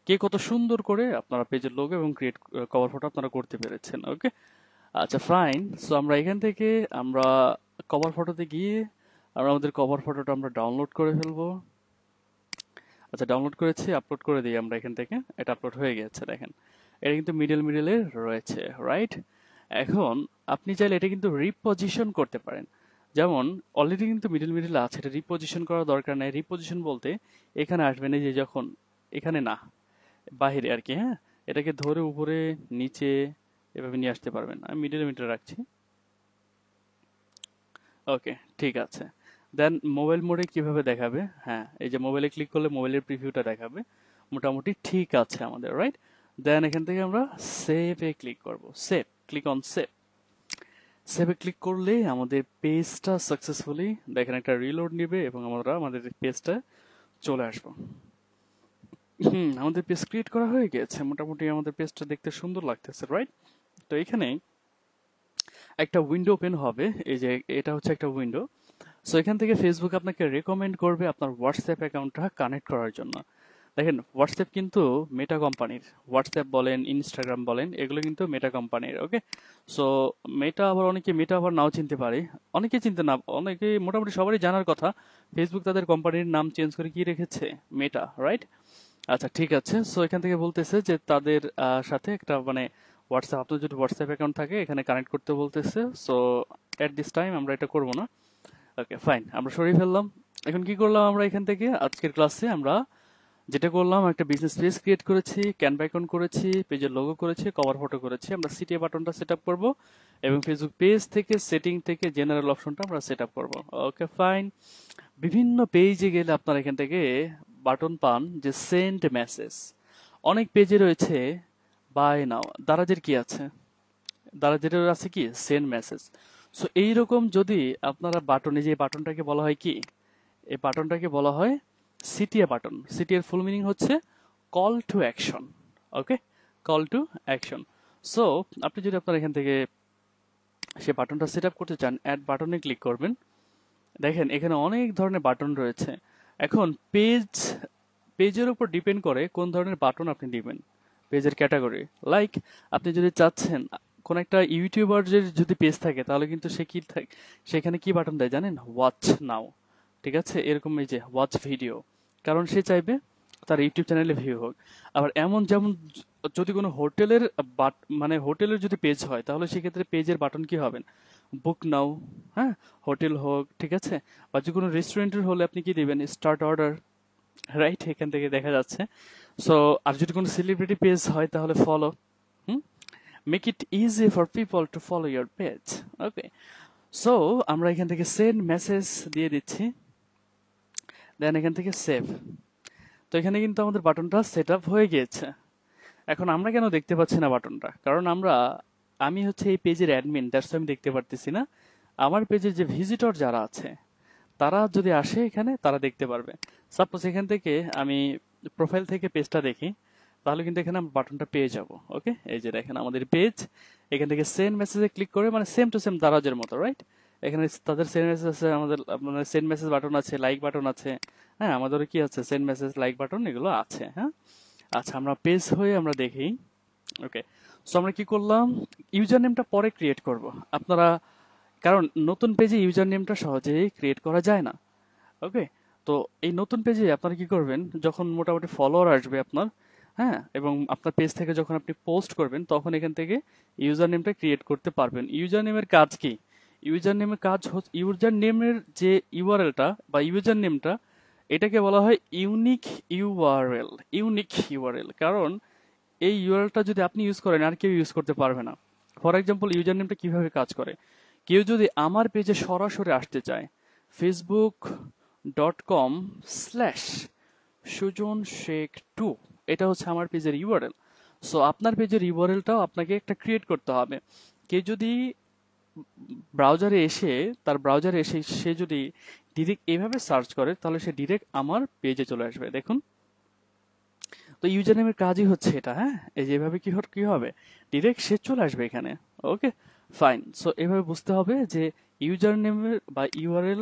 কে কত সুন্দর করে আপনারা পেজের লোগো এবং ক্রিয়েট কভার ফটো আপনারা করতে পেরেছেন। ওকে, আচ্ছা ফাইন। সো আমরা এখান থেকে আমরা কভার ফটোতে গিয়ে আমরা আমাদের কভার ফটোটা আমরা ডাউনলোড করে ফেলবো। আচ্ছা ডাউনলোড করেছি, আপলোড করে দিই আমরা এখান থেকে। এটা আপলোড হয়ে গেছে, দেখেন এটা কিন্তু মিডল মিডলে রয়েছে, রাইট? এখন আপনি চাইলে এটা কিন্তু রিপজিশন করতে পারেন। যেমন অলরেডি কিন্তু মিডল মিডলে আছে, এটা রিপজিশন করার দরকার নাই। রিপজিশন বলতে এখানে আসবেন, এই যে যখন এখানে না, বাহিরে আর কি, হ্যাঁ, এটাকে ধরে উপরে নিচে এভাবে নিয়ে আসতে পারবেন। আমি মিডল মিডলে রাখছি। ওকে, ঠিক আছে। দেন মোবাইল মোডে কিভাবে দেখাবে? হ্যাঁ, এই যে মোবাইলে ক্লিক করলে মোবাইলের প্রিভিউটা দেখাবে। মোটামুটি ঠিক আছে আমাদের, রাইট? দেন এখান থেকে আমরা সেভে ক্লিক করব। Save, click on save. সেভে ক্লিক করলে আমাদের পেজটা সাকসেসফুলি দেখেন একটা রিলোড নেবে এবং আমরা আমাদের পেজটা চলে আসবো। আমাদের পেজ ক্রিয়েট করা হয়ে গেছে। মোটামুটি আমাদের পেজটা দেখতে সুন্দর লাগতেছে, রাইট? তো এখানে একটা উইন্ডো ওপেন হবে, এই যে এটা হচ্ছে একটা উইন্ডো। সো এখান থেকে ফেসবুক আপনাকে রেকমেন্ড করবে আপনার হোয়াটসঅ্যাপ অ্যাকাউন্টটা কানেক্ট করার জন্য। দেখেন হোয়াটসঅ্যাপ কিন্তু মেটা কোম্পানির, হোয়াটসঅ্যাপ বলেন ইনস্টাগ্রাম বলেন এগুলো কিন্তু মেটা কোম্পানির। ওকে, সো মেটা আবার অনেকে মেটা আবার নাও চিনতে পারে, অনেকে চিনতে না, অনেকে মোটামুটি সবারই জানার কথা ফেসবুক তাদের কোম্পানির নাম চেঞ্জ করে কি রেখেছে, মেটা, রাইট? আচ্ছা ঠিক আছে। সো এখান থেকে বলতেছে যে তাদের সাথে একটা মানে হোয়াটসঅ্যাপ, আপনার যদি হোয়াটসঅ্যাপ অ্যাকাউন্ট থাকে এখানে কানেক্ট করতে বলতেছে। সো এট দিস টাইম আমরা এটা করব না। ওকে ফাইন, আমরা সরিয়ে ফেললাম। এখন কি করলাম আমরা এখান থেকে আজকের ক্লাসে আমরা যেটা করলাম, একটা বিজনেস পেজ ক্রিয়েট করেছি, ক্যানভা আইকন করেছি, পেজের লোগো করেছি, কভার ফটো করেছি। আমরা সিটিএ বাটনটা সেট আপ করবো এবং ফেসবুক পেজ থেকে সেটিং থেকে জেনারেল অপশনটা আমরা সেট আপ করবো। Okay fine. বিভিন্ন পেজে গেলে আপনারা এখান থেকে বাটন পান যে সেন্ড মেসেজ। অনেক পেজে রয়েছে বাই নাও, দারাজের কি আছে, দারাজের আছে কি সেন্ড মেসেজ। সো এইরকম যদি আপনারা বাটনে, যে বাটনটাকে বলা হয় কি, এই বাটনটাকে বলা হয় সিটিএ বাটন। সিটি এর ফুল মিনিং হচ্ছে call to action. Okay, call to action. So আপনি যদি আপনার এখান থেকে সে বাটনটা সেট আপ করতে চান, অ্যাড বাটনে ক্লিক করবেন। দেখেন এখানে অনেক ধরনের বাটন রয়েছে। এখন পেজের উপর ডিপেন্ড করে কোন ধরনের বাটন আপনি দিবেন, পেজের ক্যাটাগরি। লাইক আপনি যদি চাচ্ছেন কোন একটা ইউটিউবারের যদি পেজ থাকে তাহলে কিন্তু সে কি সেখানে কি বাটন দেয় জানেন, ওয়াচ নাও। ঠিক আছে, এরকম এই যে ওয়াচ ভিডিও, কারণ সে চাইবে তার ইউটিউব চ্যানেলে ভিউ হোক। আবার এমন যেমন যদি কোনো হোটেলের মানে হোটেলের যদি পেজ হয় তাহলে সেক্ষেত্রে পেজের বাটন কি হবেন, বুক নাও। হ্যাঁ, হোটেল হোক, ঠিক আছে, বা যে কোনো রেস্টুরেন্টের হলে আপনি কি দিবেন, স্টার্ট অর্ডার, রাইট? এখান থেকে দেখা যাচ্ছে। সো আর যদি কোনো সেলিব্রিটি পেজ হয় তাহলে follow. Hmm, make it easy for people to follow your page. Okay, so আমরা এখান থেকে সেন্ড মেসেজ দিয়ে দিচ্ছি, দেন এখান থেকে সেভ। তো এখানে কিন্তু আমাদের বাটনটা সেট আপ হয়ে গিয়েছে। এখন আমরা কেন দেখতে পাচ্ছি না বাটনটা, কারণ আমি হচ্ছে এই পেজের অ্যাডমিন, দ্যাটস আমি দেখতে পারতেছি না। আমার পেজের যে ভিজিটর যারা আছে তারা যদি আসে এখানে তারা দেখতে পারবে। সাপোজ এখান থেকে আমি প্রোফাইল থেকে পেজটা দেখি, তাহলে কিন্তু এখানে আমরা বাটনটা পেয়ে যাব। ওকে, এই যে দেখেন আমাদের পেজ। এখান থেকে সেন্ড মেসেজে ক্লিক করে, মানে সেম টু সেম দারাজের মতো, রাইট? এখানে তাদের সেন্ড মেসেজ আছে, আমাদের মানে সেন্ড মেসেজ বাটন আছে, লাইক বাটন আছে। হ্যাঁ, আমাদেরও কি আছে, সেন্ড মেসেজ, লাইক বাটন, এগুলো আছে। হ্যাঁ, আচ্ছা আমরা পেজ হয়ে আমরা দেখি। ওকে, সো আমরা কি করলাম, ইউজার নেমটা পরে ক্রিয়েট করব আপনারা, কারণ নতুন পেজে ইউজার নেমটা সহজেই ক্রিয়েট করা যায় না। ওকে, তো এই নতুন পেজে আপনারা কি করবেন, যখন মোটামুটি ফলোয়ার আসবে আপনার, হ্যাঁ, এবং আপনার পেজ থেকে যখন আপনি পোস্ট করবেন তখন এখান থেকে ইউজার নেমটা ক্রিয়েট করতে পারবেন। ইউজার নেমের কাজ কি, ইউজার নেমের কাজ হচ্ছে ইউজার নেমের যে ইউআরএলটা বা ইউজার নেমটা, এটাকে বলা হয় ইউনিক ইউআরএল। ইউনিক ইউআরএল, কারণ এই ইউআরএলটা যদি আপনি ইউজ করেন আর কেউ ইউজ করতে পারবে না। ফর এক্সাম্পল ইউজার নেমটা কিভাবে কাজ করে, কেউ যদি আমার পেজে সরাসরি আসতে চায়, facebook.com/সুজন শেখ 2, এটা হচ্ছে আমার পেজের ইউআরএল। সো আপনার পেজের ইউআরএলটাও আপনাকে একটা ক্রিয়েট করতে হবে। কেউ যদি ব্রাউজারে এসে সে যদি ডিরেক্ট এভাবে সার্চ করে তাহলে সে ডিরেক্ট আমার পেজে চলে আসবে। দেখুন, তো ইউজার নেমের কাজই হচ্ছে এটা। হ্যাঁ, এই যে এভাবে কি হবে, ডিরেক্ট সে চলে আসবে এখানে। ওকে, ফাইন। সো এভাবে বুঝতে হবে যে ইউজার নেমের বা ইউআরএল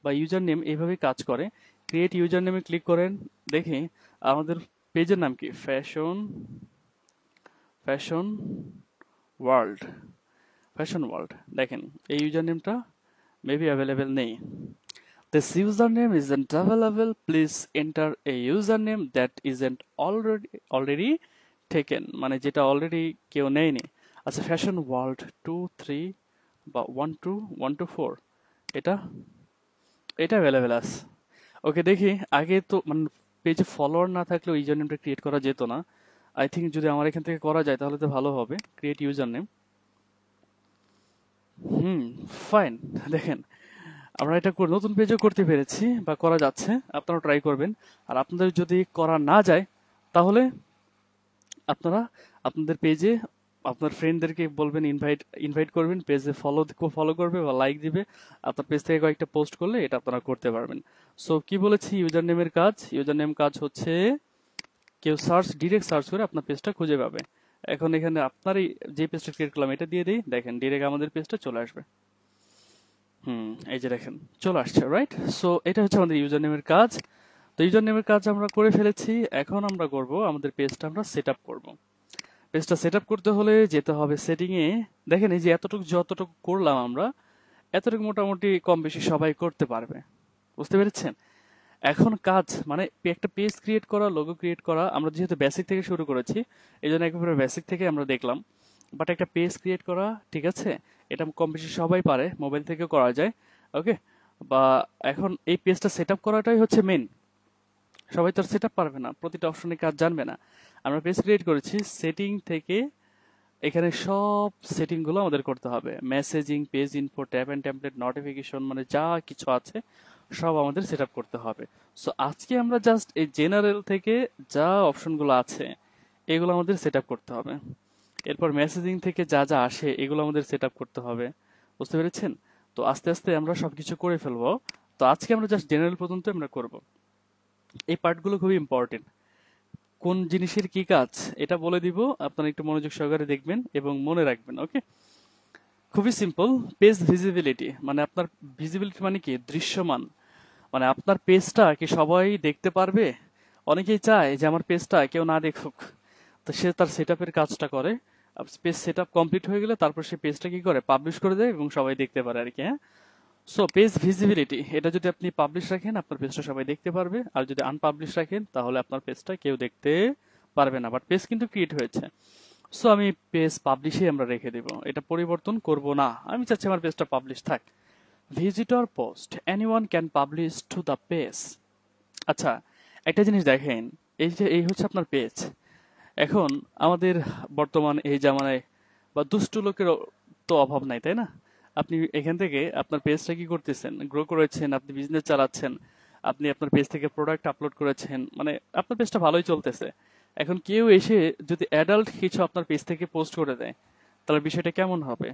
বা ইউজার নেম এইভাবে কাজ করে। ক্রিয়েট ইউজার নেমে ক্লিক করেন, দেখি আমাদের পেজের নাম কি, ফ্যাশন ওয়ার্ল্ড। দেখেন এই ইউজার নেমটা মেবি অ্যাভেলেবেল নেই। This username isn't available. Please enter a username that isn't already taken. মানে যেটা অলরেডি কেউ নেয়নি। আচ্ছা, ফ্যাশন ওয়ার্ল্ড 2-3 বা 1-2-1-2-4 এটা অ্যাভেলেবেল আছে। ওকে, দেখি আগে তো মানে পেজে ফলোয়ার না থাকলেও ইউজার নেমটা ক্রিয়েট করা যেত না। আই থিঙ্ক যদি আমার এখান থেকে করা যায় তাহলে তো ভালো হবে। Create user name. ফাইন। দেখেন আমরা এটা নতুন পেজও করতে পেরেছি বা করা যাচ্ছে, আপনারা ট্রাই করবেন। আর আপনাদের যদি করা না যায় তাহলে আপনারা আপনাদের পেজে আপনার ফ্রেন্ডদেরকে বলবেন, ইনভাইট করবেন, পেজে ফলো করবে বা লাইক দিবে। আপনার পেজ থেকে কয়েকটা পোস্ট করলে এটা আপনারা করতে পারবেন। সো কি বলেছি, ইউজার নেমের কাজ, ইউজার নেম কাজ হচ্ছে কেউ ডিরেক্ট সার্চ করে আপনার পেজটা খুঁজে পাবে। এখন এখানে আপনারই যে পেজটা ক্রিয়েট করলাম এটা দিয়ে দিই, দেখেন ডিরেক্ট আমাদের পেজটা চলে আসবে। এই যে দেখেন চলে আসছে, রাইট? সো এটা হচ্ছে আমাদের ইউজার নেমের কাজ। তো ইউজার নেমের কাজ আমরা করে ফেলেছি। এখন আমরা করব আমাদের পেজটা আমরা সেট আপ করবো। পেজটা সেট আপ করতে হলে যেতে হবে সেটিং এ। দেখেন এই যে যতটুকু করলাম আমরা, এতটুকু মোটামুটি কম বেশি সবাই করতে পারবে। বুঝতে পেরেছেন? এখন কাজ মানে একটা পেজ ক্রিয়েট করা, লোগো ক্রিয়েট করা, আমরা যেহেতু বেসিক থেকে শুরু করেছি এই জন্য একেবারে বেসিক থেকে আমরা দেখলাম। বাট একটা পেজ ক্রিয়েট করা, ঠিক আছে, এটা কম বেশি সবাই পারে, মোবাইল থেকেও করা যায়। ওকে, বা এখন এই পেজটা সেট আপ করাটাই হচ্ছে মেন। সবাই তো সেট আপ পারবে না, প্রতিটা অপশনে কাজ জানবে না। আমরা পেজ ক্রিয়েট করেছি, সেটিং থেকে এখানে সব সেটিং গুলো আমাদের করতে হবে। Messaging, page info, tab and template, notification, মানে যা কিছু আছে সব আমাদের সেট আপ করতে হবে। সো আজকে আমরা জাস্ট এই জেনারেল থেকে যা অপশনগুলো আছে এগুলো আমাদের সেট আপ করতে হবে। এরপর মেসেজিং থেকে যা যা আসে এগুলো আমাদের সেট আপ করতে হবে। বুঝতে পেরেছেন? তো আস্তে আস্তে আমরা সবকিছু করে ফেলবো। তো আজকে আমরা জাস্ট জেনারেল পর্যন্ত আমরা করব। এই পার্টগুলো খুবই ইম্পর্টেন্ট। কোন জিনিসের কি কাজ এটা বলে দিব, আপনারা একটু মনোযোগ সহকারে দেখবেন এবং মনে রাখবেন। ওকে, খুবই সিম্পল। পেজ ভিজিবিলিটি মানে আপনার ভিজিবিলিটি মানে কি, দৃশ্যমান। মানে আপনার পেজটা কি সবাই দেখতে পারবে? অনেকেই চায় যে আমার পেজটা কেউ না দেখুক, তো সে তার সেট আপের কাজটা করে। পেজ সেট আপ কমপ্লিট হয়ে গেলে তারপর সে পেজটা কি করে, পাবলিশ করে দেয় এবং সবাই দেখতে পারে আর কি। হ্যাঁ, সো পেজ ভিজিবিলিটি, এটা যদি আপনি পাবলিশ রাখেন আপনার পেজটা সবাই দেখতে পারবে, আর যদি আনপাবলিশ রাখেন তাহলে আপনার পেজটা কেউ দেখতে পারবে না। বাট পেজ কিন্তু ক্রিয়েট হয়েছে। সো আমি পেজ পাবলিশে আমরা রেখে দিব, এটা পরিবর্তন করব না। আমি চাচ্ছি আমার পেজটা পাবলিশ থাক। Visitor post, anyone can publish to the page. আচ্ছা, একটা জিনিস দেখেন, এই হচ্ছে আপনার পেজ। এখন আমাদের বর্তমান এই জামানায় বা দুষ্টু লোকের তো অভাব নাই, তাই না? আপনি এখান থেকে আপনার পেজটা কি করতেছেন, গ্রো করেছেন, আপনি বিজনেস চালাচ্ছেন, আপনি আপনার পেজ থেকে প্রোডাক্ট আপলোড করেছেন, মানে আপনার পেজটা ভালোই চলতেছে। এখন কেউ এসে যদি অ্যাডাল্ট কিছু আপনার পেজ থেকে পোস্ট করে দেয় তাহলে বিষয়টা কেমন হবে?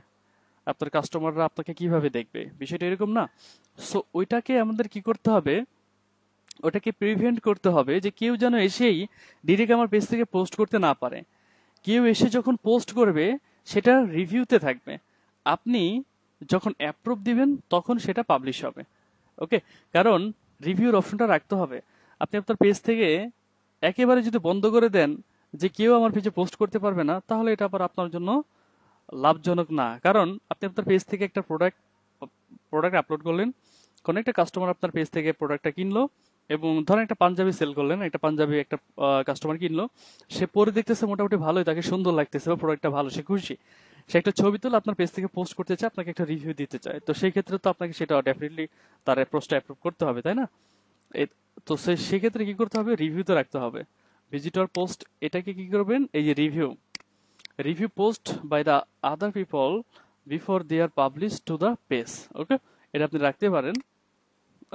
আপনার কাস্টমাররা আপনাকে কিভাবে দেখবে? বিষয়টা এরকম না? সো ওইটাকে আমাদের কি করতে হবে, ওটাকে প্রিভেন্ট করতে হবে যে কেউ যেন এসেই ডিরেক্ট আমার পেজ থেকে পোস্ট করতে না পারে। কেউ এসে যখন পোস্ট করবে সেটা রিভিউতে থাকবে, আপনি যখন অ্যাপ্রুভ দিবেন তখন সেটা পাবলিশ হবে। ওকে, কারণ রিভিউর অপশনটা রাখতে হবে। আপনি আপনার পেজ থেকে একেবারে যদি বন্ধ করে দেন যে কেউ আমার পেজে পোস্ট করতে পারবে না, তাহলে এটা আবার আপনার জন্য লাভজনক না। কারণ আপনি আপনার পেজ থেকে একটা প্রোডাক্ট আপলোড করলেন, কোন একটা কাস্টমার আপনার পেজ থেকে প্রোডাক্টটা কিনলো, এবং ধরেন একটা পাঞ্জাবি সেল করলেন, একটা পাঞ্জাবি একটা কাস্টমার কিনলো, সে পরে দেখতেছে মোটামুটি ভালোই, তাকে সুন্দর লাগতেছে বা প্রোডাক্টটা ভালো, সে খুশি, সে একটা ছবি তুলে আপনার পেজ থেকে পোস্ট করতে চায়, আপনাকে একটা রিভিউ দিতে চায়। তো সেই ক্ষেত্রে তো আপনাকে সেটা ডেফিনেটলি তার পোস্টটা অ্যাপ্রুভ করতে হবে, তাই না? তো সেক্ষেত্রে কি করতে হবে, রিভিউ তো রাখতে হবে। ভিজিটর পোস্ট এটাকে কি করবেন, এই যে review post by the other people before they are publish to the page. Okay, এটা আপনি রাখতে পারেন।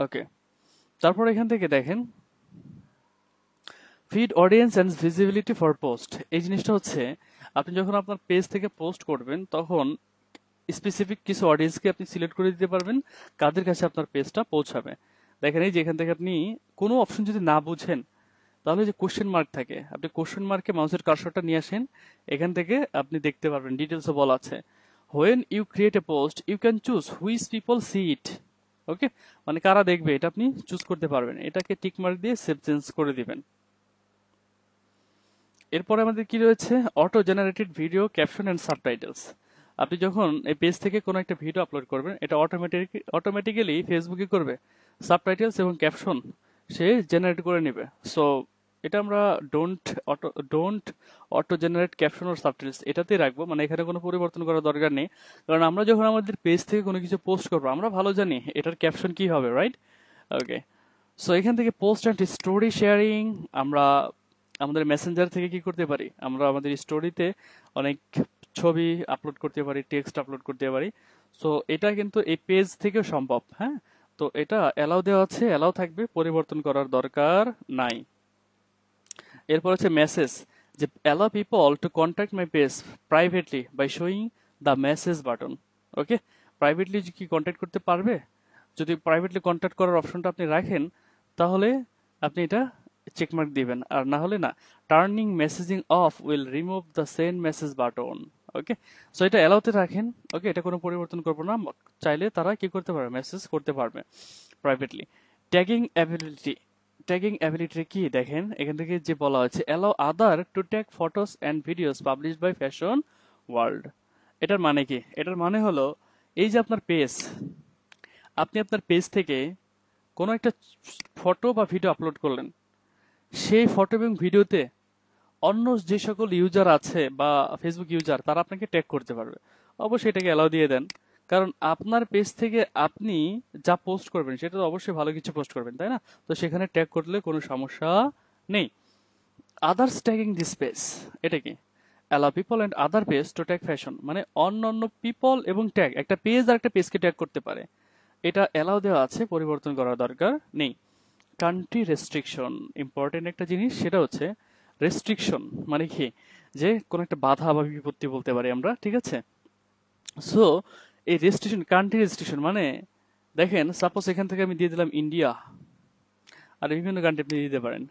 ওকে, তারপর এখান থেকে দেখেন feed audience and visibility for post. এই জিনিসটা হচ্ছে আপনি যখন আপনার পেজ থেকে পোস্ট করবেন তখন স্পেসিফিক কিছু অডিয়েন্সকে আপনি সিলেক্ট করে দিতে পারবেন কাদের কাছে আপনার পেজটা পৌঁছাবে। দেখেন এই যে এখান থেকে আপনি কোনো অপশন যদি না বুঝেন তাহলে যে কোশ্চেন মার্ক থাকে, আপনি কোশ্চেন মার্কে মাউসের কার্সরটা নিয়ে আসেন, এখান থেকে আপনি দেখতে পারবেন ডিটেলসে বলা আছে when you create a post you can choose which people see it. Okay, মানে কারা দেখবে এটা আপনি চুজ করতে পারবেন। এটাকে টিক মার্ক দিয়ে সেভ চেঞ্জ করে দিবেন। এরপরে আমাদের কি রয়েছে, auto generated video caption and subtitles. আপনি যখন এই পেজ থেকে কোনো একটা ভিডিও আপলোড করবেন, এটা অটোমেটিক্যালি ফেসবুকে করবে সাবটাইটেলস এবং ক্যাপশন সে জেনারেট করে নেবে। সো এটা আমরা ডোন্ট অটো জেনারেট ক্যাপশন ও সাবটাইটেলস এটাতেই রাখবো, মানে এখানে কোনো পরিবর্তন করার দরকার নেই। কারণ আমরা যখন আমাদের পেজ থেকে কোনো কিছু পোস্ট করবো আমরা ভালো জানি এটার ক্যাপশন কি হবে, রাইট? ওকে, সো এখান থেকে পোস্ট অ্যান্ড স্টোরি শেয়ারিং, আমরা আমাদের মেসেঞ্জার থেকে কি করতে পারি, আমরা আমাদের স্টোরিতে অনেক ছবি আপলোড করতে পারি, টেক্সট আপলোড করতে পারি। সো এটা কিন্তু এই পেজ থেকেও সম্ভব। হ্যাঁ, তো এটা অ্যালাউ দেওয়া আছে, অ্যালাউ থাকবে, পরিবর্তন করার দরকার নাই। এরপর হচ্ছে মেসেজ, যে allow people to contact my page privately by showing the message button. Okay, privately কি কন্ট্যাক্ট করতে পারবে? যদি প্রাইভেটলি কন্ট্যাক্ট করার অপশনটা আপনি রাখেন তাহলে আপনি এটা চেকমার্ক দিবেন, আর না হলে না। Turning messaging of will remove the send message button. Okay, so এটা অ্যালাউতে রাখেন। ওকে, এটা কোনো পরিবর্তন করবো না, চাইলে তারা কি করতে পারবে, মেসেজ করতে পারবে প্রাইভেটলি। ট্যাগিং অ্যাবিলিটি কি দেখেন এখান থেকে যে বলা হচ্ছে, allow other to tag photos and videos published by fashion world. এটার মানে কি? এটার মানে হলো এই যে আপনার পেজ, আপনি আপনার পেজ থেকে কোনো একটা ফটো বা ভিডিও আপলোড করলেন, সেই ফটো এবং ভিডিওতে অন্য যে সকল ইউজার আছে বা ফেসবুক ইউজার তারা আপনাকে ট্যাগ করতে পারবে। অবশ্যই এটাকে অ্যালাউ দিয়ে দেন, কারণ আপনার পেজ থেকে আপনি যা পোস্ট করবেন সেটা তো অবশ্যই ভালো কিছু পোস্ট করবেন, তাই না? তো সেখানে ট্যাগ করলে কোনো সমস্যা নেই। আদার্স ট্যাগিং দিস পেজ, এটা কি? Allow people and other page to tag fashion, মানে অন্য অন্য পিপল এবং ট্যাগ, একটা পেজ আর একটা পেজকে ট্যাগ করতে পারে। এটা অ্যালাউ দেওয়া আছে, পরিবর্তন করার দরকার নেই। কান্ট্রি রেস্ট্রিকশন, ইম্পর্টেন্ট একটা জিনিস, সেটা হচ্ছে রেস্ট্রিকশন মানে কি, যে কোনো একটা বাধা বা বিপত্তি বলতে পারি আমরা, ঠিক আছে? সো এই রেস্ট্রিকশন, কান্ট্রি রেস্ট্রিকশন মানে দেখেন সাপোজ এখান থেকে আমি দিয়ে দিলাম ইন্ডিয়া, আর বিভিন্ন কান্ট্রি আপনি দিতে পারেন।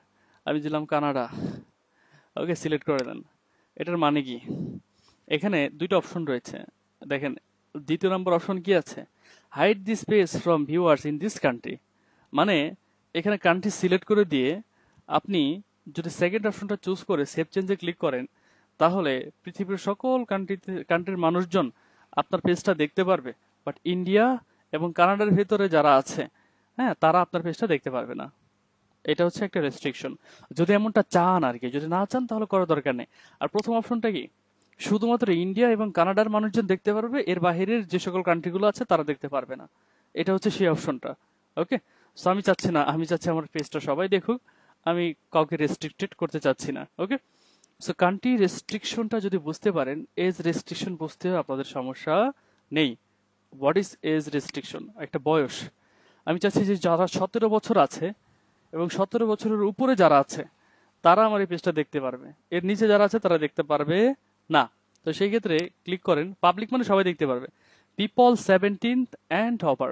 আমি দিলাম কানাডা। ওকে, সিলেক্ট করে দেন। এটার মানে কি, এখানে দুইটা অপশন রয়েছে। দেখেন দ্বিতীয় নম্বর অপশন কি আছে, hide this page from viewers in this country. মানে এখানে কান্ট্রি সিলেক্ট করে দিয়ে আপনি যদি সেকেন্ড অপশনটা চুজ করে সেভ চেঞ্জে ক্লিক করেন, তাহলে পৃথিবীর সকল কান্ট্রির মানুষজন আপনার পেজটা দেখতে পারবে, বাট ইন্ডিয়া এবং কানাডার ভেতরে যারা আছে, হ্যাঁ, তারা আপনার পেজটা দেখতে পারবে না। এটা হচ্ছে একটা রেস্ট্রিকশন, যদি এমনটা চান আর কি। যদি না চান তাহলে করার দরকার নেই। আর প্রথম অপশনটা কি, শুধুমাত্র ইন্ডিয়া এবং কানাডার মানুষজন দেখতে পারবে, এর বাহিরের যে সকল কান্ট্রিগুলো আছে তারা দেখতে পারবে না। এটা হচ্ছে সেই অপশনটা। ওকে, সো আমি চাচ্ছি না, আমি চাচ্ছি আমার পেজটা সবাই দেখুক, আমি কাউকে রেস্ট্রিক্টেড করতে চাচ্ছি না। ওকে, সো কান্ট্রি রেস্ট্রিকশনটা যদি বুঝতে পারেন, এজ রেস্ট্রিকশন বুঝতে আপনাদের সমস্যা নেই। What is age restriction? একটা বয়স। আমি চাচ্ছি যে যারা 17 বছর আছে এবং 17 বছরের উপরে যারা আছে তারা আমার এই পেজটা দেখতে পারবে, এর নিচে যারা আছে তারা দেখতে পারবে না। তো সেই ক্ষেত্রে ক্লিক করেন, পাবলিক মানে সবাই দেখতে পারবে, পিপল 17 অ্যান্ড ওভার,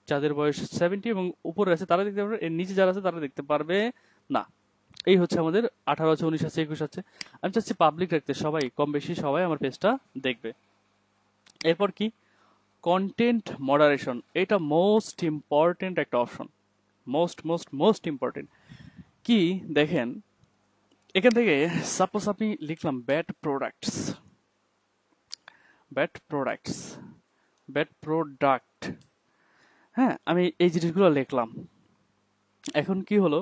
যাদের বয়স 70 এবং উপরে আছে তারা দেখতে পারবে, এর নিচে যারা আছে তারা দেখতে পারবে না। এই হচ্ছে আমাদের 18 আছে, 19 আছে, 21 আছে। আমি চাচ্ছি পাবলিক রাখতে, সবাই কম বেশি সবাই আমার পেজটা দেখবে। এরপর কি, কন্টেন্ট মডারেশন, এটা মোস্ট ইম্পর্টেন্ট একটা option, most most most important. কি দেখেন এখান থেকে সাপোজ আমি লিখলাম bad products, bad products, bad product, হ্যাঁ, আমি এই জিনিসগুলো লিখলাম। এখন কি হলো,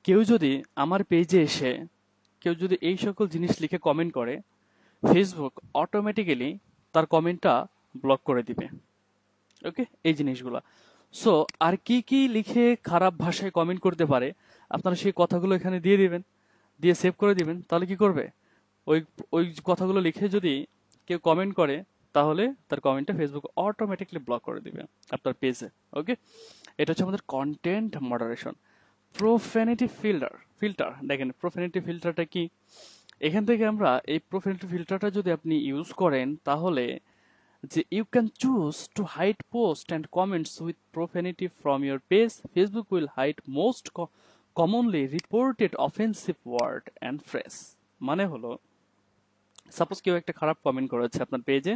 কেউ যদি আমার পেজে এসে কেউ যদি এই সকল জিনিস লিখে কমেন্ট করে, ফেসবুক অটোমেটিক্যালি তার কমেন্টটা ব্লক করে দিবে। ওকে, এই জিনিসগুলা। সো আর কি কি লিখে খারাপ ভাষায় কমেন্ট করতে পারে, আপনারা সেই কথাগুলো এখানে দিয়ে দিবেন, দিয়ে সেভ করে দিবেন। তাহলে কি করবে, ওই ওই কথাগুলো লিখে যদি কেউ কমেন্ট করে, তাহলে তার কমেন্টটা ফেসবুক অটোমেটিকলি ব্লক করে দিবে আপনার পেজে। ওকে, এটা হচ্ছে আমাদের কন্টেন্ট মডারেশন। প্রোফ্যানিটি ফিল্টার দেখেন, প্রোফ্যানিটি ফিল্টারটা কি, এখান থেকে আমরা এই প্রোফ্যানিটি ফিল্টারটা যদি আপনি ইউজ করেন, তাহলে যে you can choose to hide post and comments with profanity from your page. Facebook will hide most commonly reported offensive word and phrase. মানে হলো, সাপোজ কেউ একটা খারাপ কমেন্ট করেছে আপনার পেজে,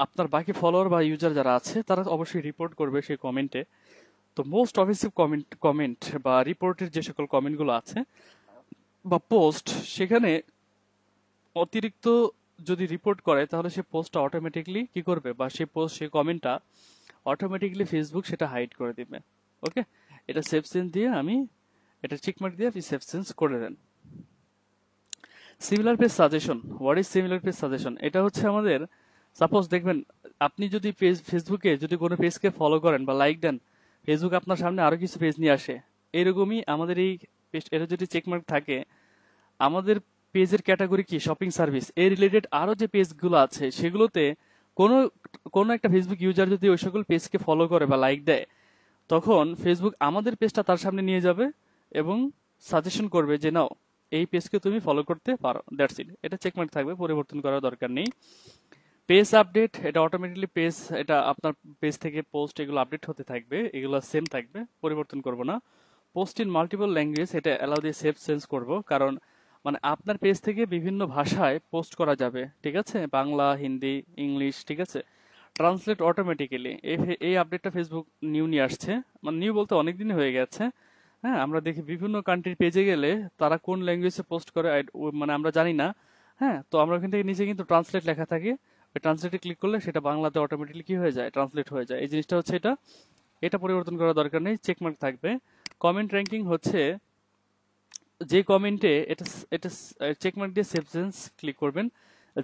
আপনার বাকি ফলোয়ার বা ইউজার যারা আছে তারা অবশ্যই রিপোর্ট করবে সেই কমেন্টে। তো মোস্ট অফেন্সিভ কমেন্ট বা রিপোর্টের যে সকল কমেন্টগুলো আছে বা পোস্ট, সেখানে অতিরিক্ত যদি রিপোর্ট করে তাহলে সে পোস্টটা অটোমেটিকলি কি করবে, বা সেই কমেন্টটা অটোমেটিকলি ফেসবুক সেটা হাইড করে দিবে। ওকে, এটা সেভ চেঞ্জ দিয়ে আমি এটা চেকমার্ক দিয়ে আপনি সেভ চেঞ্জ করে দেন। Similar page suggestion. What is similar page suggestion? এটা হচ্ছে আমাদের, সাপোজ দেখবেন আপনি যদি ফেসবুকে যদি কোনো পেজকে ফলো করেন বা লাইক দেন, ফেসবুক আপনার সামনে আরো কিছু পেজ নিয়ে আসে। এরকমই আমাদের এই পেজ, এটা যদি চেকমার্ক থাকে, আমাদের পেজের ক্যাটাগরি কি, শপিং সার্ভিস, এই রিলেটেড আরো যে পেজগুলো আছে সেগুলোতে কোনো কোনো একটা ফেসবুক ইউজার যদি ওই সকল পেজকে ফলো করে বা লাইক দেয়, তখন ফেসবুক আমাদের পেজটা তার সামনে নিয়ে যাবে এবং সাজেশন করবে যে নাও এই পেজকে তুমি ফলো করতে পারো। That's it. এটা চেকমার্ক থাকবে, পরিবর্তন করার দরকার নেই। পেজ আপডেট, এটা অটোমেটিকলি পেজ, এটা আপনার পেজ থেকে পোস্ট এগুলো আপডেট হতে থাকবে, এগুলো সেম থাকবে, পরিবর্তন করব না। পোস্ট ইন মাল্টিপল ল্যাঙ্গুয়েজ, এটা অ্যালাউ দিয়ে সেভ চেঞ্জ করব, কারণ মানে আপনার পেজ থেকে বিভিন্ন ভাষায় পোস্ট করা যাবে, ঠিক আছে, বাংলা, হিন্দি, ইংলিশ, ঠিক আছে। ট্রান্সলেট অটোমেটিক্যালি, এই আপডেটটা ফেসবুক নিউ নিয়ে আসছে, মানে নিউ বলতে অনেকদিনই হয়ে গেছে। হ্যাঁ, আমরা দেখি বিভিন্ন কান্ট্রির পেজে গেলে তারা কোন ল্যাঙ্গুয়েজে পোস্ট করে মানে আমরা জানি না। হ্যাঁ, তো আমরা ওখান থেকে নিচে কিন্তু ট্রান্সলেট লেখা থাকে, ওই ট্রান্সলেটে ক্লিক করলে সেটা বাংলাতে অটোমেটিকলি কি হয়ে যায়, ট্রান্সলেট হয়ে যায়। এই জিনিসটা হচ্ছে এটা, এটা পরিবর্তন করার দরকার নেই, চেকমার্ক থাকবে। কমেন্ট র্যাঙ্কিং হচ্ছে যে কমেন্টে এটা এটা চেকমার্ক দিয়ে সেভ চেঞ্জ ক্লিক করবেন।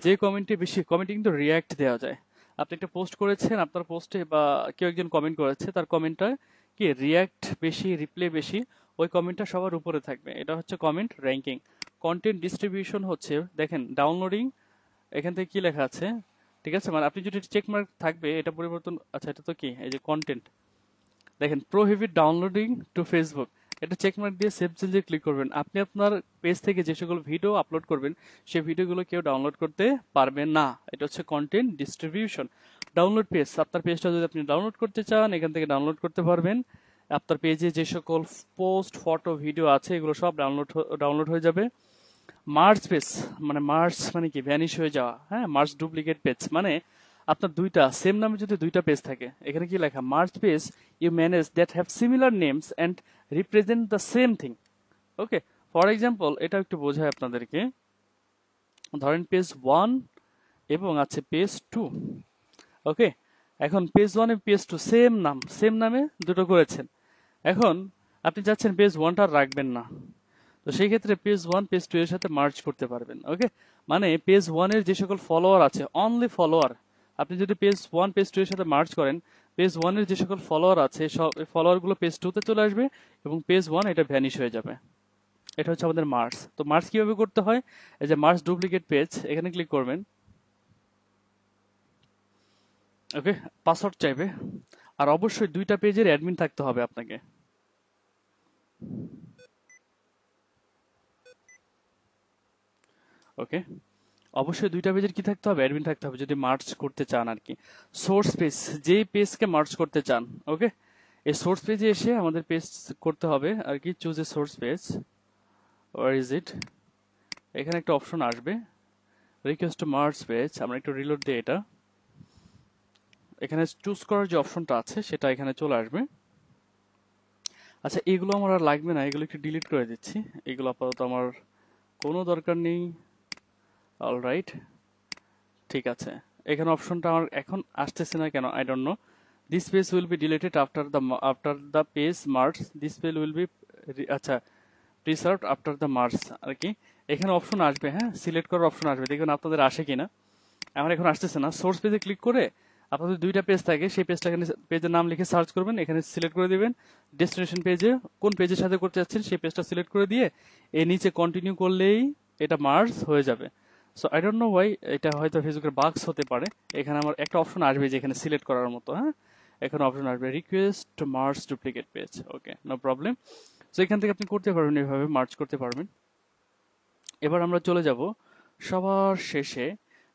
যে কমেন্টে বেশি, কমেন্টে কিন্তু রিয়্যাক্ট দেওয়া যায়। আপনি একটা পোস্ট করেছেন, আপনার পোস্টে বা কেউ একজন কমেন্ট করেছে, তার কমেন্টটা কি রিয়্যাক্ট বেশি, রিপ্লে বেশি, ওই কমেন্টটা সবার উপরে থাকবে। এটা হচ্ছে কমেন্ট র্যাঙ্কিং। কন্টেন্ট ডিস্ট্রিবিউশন হচ্ছে, দেখেন ডাউনলোডিং, এখান থেকে কি লেখা আছে, ঠিক আছে, মানে আপনি যদি চেকমার্ক থাকবে এটা পরিবর্তন, আচ্ছা এটা তো কি, এই যে কন্টেন্ট, দেখেন প্রোহিবিট ডাউনলোডিং টু ফেসবুক, এটা চেকমার্ক দিয়ে সেভ চেঞ্জে ক্লিক করবেন। আপনি আপনার পেজ থেকে যে সকল ভিডিও আপলোড করবেন সেই ভিডিওগুলো কেউ ডাউনলোড করতে পারবে না। এটা হচ্ছে কন্টেন্ট ডিস্ট্রিবিউশন। ডাউনলোড পেজ, আপনার পেজটা যদি আপনি ডাউনলোড করতে চান এখান থেকে ডাউনলোড করতে পারবেন। আপনার পেজে যে সকল পোস্ট, ফটো, ভিডিও আছে এগুলো সব ডাউনলোড হয়ে যাবে। মার্জ পেজ, মানে মার্জ মানে কি, ভ্যানিশ হয়ে যাওয়া। হ্যাঁ, মার্জ ডুপ্লিকেট পেজ মানে আপনার দুইটা সেম নামে যদি দুইটা পেজ থাকে, এখানে কি লেখা, merge page you manage that have similar names and represent the same thing. Okay, for example এটা একটু বোঝায় আপনাদেরকে, ধরেন পেজ 1 এবং আছে পেজ 2। ওকে, এখন পেজ 1 এবং পেজ 2 সেম নাম, সেম নামে দুটো করেছেন। এখন আপনি চাচ্ছেন পেজ 1টা রাখবেন না, তো সেই ক্ষেত্রে পেজ 1 পেজ 2 এর সাথে মার্জ করতে পারবেন। ওকে, মানে পেজ 1 এর যে সকল ফলোয়ার আছে, অনলি ফলোয়ার, আপনি যদি পেজ 1 পেজ 2 এর সাথে মার্জ করেন, পেজ 1 এর যে সকল ফলোয়ার আছে সব ফলোয়ার গুলো পেজ 2 তে চলে আসবে এবং পেজ 1 এটা ভ্যানিশ হয়ে যাবে। এটা হচ্ছে আমাদের মার্জ। তো মার্জ কিভাবে করতে হয়, এই যে মার্জ ডুপ্লিকেট পেজ, এখানে ক্লিক করবেন। ওকে, পাসওয়ার্ড চাইবে, আর অবশ্যই দুইটা পেজের অ্যাডমিন থাকতে হবে আপনাকে। ওকে, অবশ্যই দুইটা পেজের কি থাকতে হবে, অ্যাডমিন থাকতে হবে যদি মার্জ করতে চান আর কি। সোর্স পেজ, যেই পেজকে মার্জ করতে চান, ওকে, এই সোর্স পেজে এসে আমাদের পেজ করতে হবে আর কি, choose a source page, where is it, এখানে একটা অপশন আসবে রিকোয়েস্ট টু মার্জ পেজ, আমরা একটু রিলোড দিই এটা, এখানে চুজ করার যে অপশনটা আছে সেটা এখানে চলে আসবে। আচ্ছা, এগুলো আমার আর লাগবে না, এগুলো একটু ডিলিট করে দিচ্ছি, এগুলো আপাতত আমার কোনো দরকার নেই। অলরাইট, ঠিক আছে, এখানে অপশনটা আমার এখন আসতেছে না কেন, I don't know. This page will be deleted after the page merge, this page will be, আচ্ছা, প্রিসার্ভড আফটার দ্য মার্জ আর কি। এখানে অপশন আসবে, হ্যাঁ, সিলেক্ট করার অপশন আসবে, দেখবেন আপনাদের আসে কিনা। আমার এখন আসতেছে না। সোর্স পেজে ক্লিক করে আপনাদের দুইটা পেজ থাকে, সেই পেজটা এখানে পেজের নাম লিখে সার্চ করবেন, এখানে সিলেক্ট করে দিবেন। ডেস্টিনেশন পেজে কোন পেজের সাথে করতে যাচ্ছেন সেই পেজটা সিলেক্ট করে দিয়ে এর নিচে কন্টিনিউ করলেই এটা মার্জ হয়ে যাবে। So I don't know Y, এটা হয়তো ফেসবুকের বাগস হতে পারে। এখানে আমার একটা অপশন আসবে যে এখানে সিলেক্ট করার মতো, হ্যাঁ, এখানে অপশন আসবে request to merge duplicate page. Okay, no problem. So এখান থেকে আপনি করতে পারবেন, এভাবে মার্জ করতে পারবেন। এবার আমরা চলে যাব সবার শেষে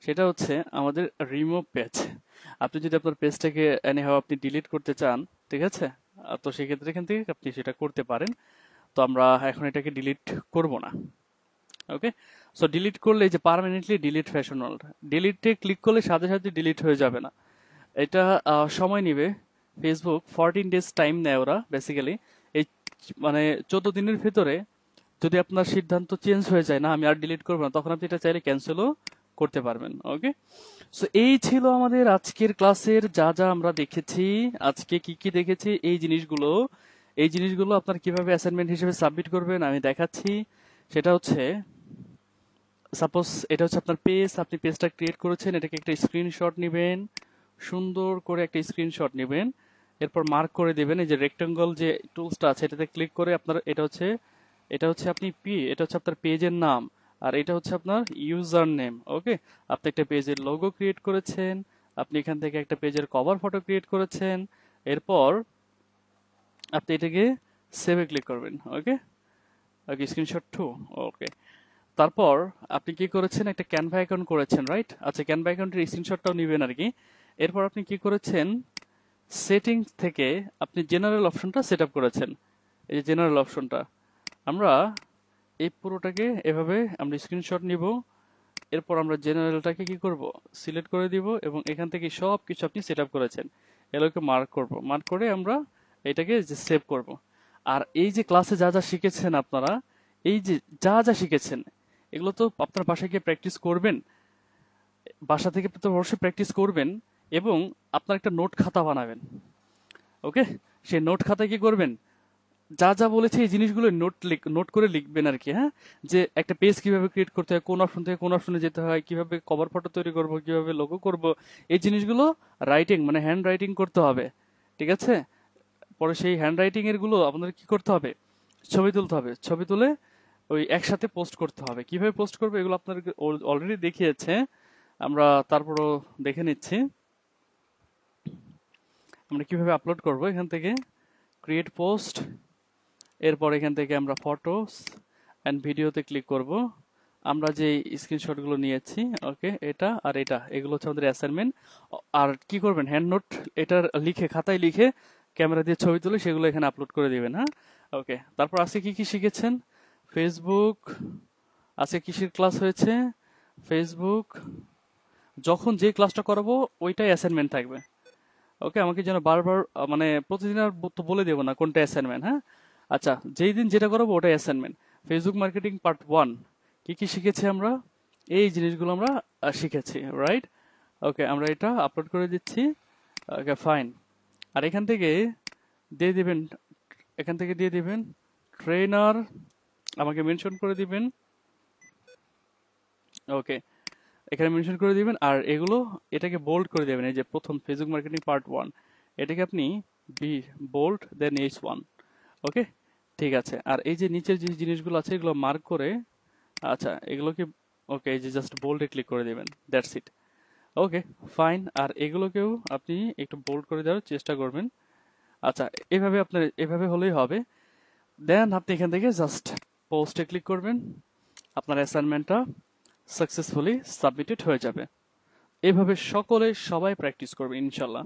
সেটা হচ্ছে আমাদের রিমুভ পেজ। আপনি যদি আপনার পেজটাকে এনিহাও আপনি ডিলিট করতে চান, ঠিক আছে, তো সেক্ষেত্রে এখান থেকে আপনি সেটা করতে পারেন। তো আমরা এখন এটাকে ডিলিট করব না। ওকে, সো ডিলিট করলে এই যে পার্মানেন্টলি ডিলিট ফ্যাশন ওয়ার্ল্ড, ডিলিটে ক্লিক করলে সাথে সাথে ডিলিট হয়ে যাবে না। এটা সময় নেবে। ফেসবুক 14 ডেজ টাইম নেয় ওরা বেসিক্যালি। এই মানে 14 দিনের ভিতরে যদি আপনার সিদ্ধান্ত চেঞ্জ হয়ে যায়, না আমি আর ডিলিট করবো না, তখন আপনি এটা চাইলে ক্যান্সেলও করতে পারবেন। ওকে, সো এই ছিল আমাদের আজকের ক্লাসের যা যা আমরা দেখেছি। আজকে কি কি দেখেছি, এই জিনিসগুলো আপনার কিভাবে অ্যাসাইনমেন্ট হিসেবে সাবমিট করবেন আমি দেখাচ্ছি। সেটা হচ্ছে, সাপোজ এটা হচ্ছে আপনার পেজ, আপনি পেজটা ক্রিয়েট করেছেন, এটাকে একটা স্ক্রিনশট নেবেন, সুন্দর করে একটা স্ক্রিনশট নেবেন, এরপর মার্ক করে দেবেন। এই যে রেক্টাঙ্গল যে টুলসটা আছে এটাতে ক্লিক করে আপনার এটা হচ্ছে আপনার পেজের নাম, আর এটা হচ্ছে আপনার ইউজার নেম। ওকে, আপনি একটা পেজের লোগো ক্রিয়েট করেছেন, আপনি এখান থেকে একটা পেজের কভার ফটো ক্রিয়েট করেছেন, এরপর আপনি এটাকে সেভে ক্লিক করবেন। ওকে, ওকে, স্ক্রিনশট 2। ওকে, তারপর আপনি কি করেছেন, একটা ক্যানভা অ্যাকাউন্ট করেছেন, রাইট? আচ্ছা, ক্যানভা অ্যাকাউন্টের স্ক্রিনশটটাও নেবেন আর কি। এরপর আপনি কি করেছেন, সেটিংস থেকে আপনি জেনারেল অপশনটা সেট আপ করেছেন। এই যে জেনারেল অপশনটা, আমরা এই পুরোটাকে এভাবে আমরা স্ক্রিনশট নিব, এরপর আমরা জেনারেলটাকে কি করব, সিলেক্ট করে দিব, এবং এখান থেকে সব কিছু আপনি সেট আপ করেছেন এগুলোকে মার্ক করব, মার্ক করে আমরা এটাকে যে সেভ করব। আর এই যে ক্লাসে যা যা শিখেছেন আপনারা, এই যে যা যা শিখেছেন এগুলো তো আপনার বাসায় গিয়ে প্র্যাকটিস করবেন, বাসা থেকে তো অবশ্যই প্র্যাকটিস করবেন, এবং আপনার একটা নোট খাতা বানাবেন। ওকে, সেই নোট খাতায় কি করবেন, যা যা বলেছে এই জিনিসগুলো নোট করে লিখবেন আর কি। হ্যাঁ, যে একটা পেজ কিভাবে ক্রিয়েট করতে হয়, কোন অপশন থেকে কোন অপশনে যেতে হয়, কিভাবে কভার ফটো তৈরি করব, কিভাবে লোগো করব, এই জিনিসগুলো রাইটিং মানে হ্যান্ড রাইটিং করতে হবে। ঠিক আছে, পরে সেই হ্যান্ড রাইটিং এর গুলো আপনাদের কি করতে হবে, ছবি তুলতে হবে, ছবি তুলে ওই একসাথে পোস্ট করতে হবে। কিভাবে পোস্ট করবে এগুলো আপনাদেরকে অলরেডি দেখিয়েছে, আমরা তারপরও দেখে নিচ্ছি আমরা কিভাবে আপলোড করব। এখান থেকে ক্রিয়েট পোস্ট, এরপর এখান থেকে আমরা ফটোস অ্যান্ড ভিডিওতে ক্লিক করব। আমরা যে স্ক্রিনশটগুলো নিয়েছি, ওকে, এটা আর এটা, এগুলো হচ্ছে আমাদের অ্যাসাইনমেন্ট। আর কি করবেন, হ্যান্ড নোট এটার লিখে, খাতায় লিখে ক্যামেরা দিয়ে ছবি তুলে সেগুলো এখানে আপলোড করে দিবেন। হ্যাঁ, ওকে, তারপর আজকে কি কি শিখেছেন, ফেসবুক, আজকে কিসের ক্লাস হয়েছে, ফেসবুক, যখন যে ক্লাসটা করাবো ওইটাই অ্যাসাইনমেন্ট থাকবে। ওকে, আমাকে যেন বারবার মানে প্রতিদিন আর তো বলে দেবো না কোনটা অ্যাসাইনমেন্ট। হ্যাঁ, আচ্ছা, যেই দিন যেটা করাবো ওটাই অ্যাসাইনমেন্ট। ফেসবুক মার্কেটিং পার্ট 1 কি কি শিখেছি আমরা, এই জিনিসগুলো আমরা শিখেছি, রাইট? ওকে, আমরা এটা আপলোড করে দিচ্ছি। ওকে, ফাইন। আর এখান থেকে দিয়ে দিবেন ট্রেনার, আমাকে মেনশন করে দিবেন। ওকে, এখানে মেনশন করে দিবেন, আর এটাকে বোল্ড করে দেবেন। এই যে প্রথম ফেসবুক মার্কেটিং পার্ট 1, এটাকে আপনি বোল্ড দেন H1। ওকে, ঠিক আছে। আর এই যে নিচের যে জিনিসগুলো আছে এগুলো মার্ক করে, আচ্ছা এগুলোকে, ওকে, এই যে জাস্ট বোল্ডে ক্লিক করে দেবেন, দ্যাটস ইট। Okay, fine. আর এগুলোকেও আপনি একটু বোল্ড করে দেওয়ার চেষ্টা করবেন। আচ্ছা, এভাবে হলেই হবে। দেন আপনি এখান থেকে জাস্ট পোস্টে ক্লিক করবেন, আপনার অ্যাসাইনমেন্টটা সাকসেসফুলি সাবমিটেড হয়ে যাবে। এভাবে সবাই প্র্যাকটিস করবে ইনশাল্লাহ।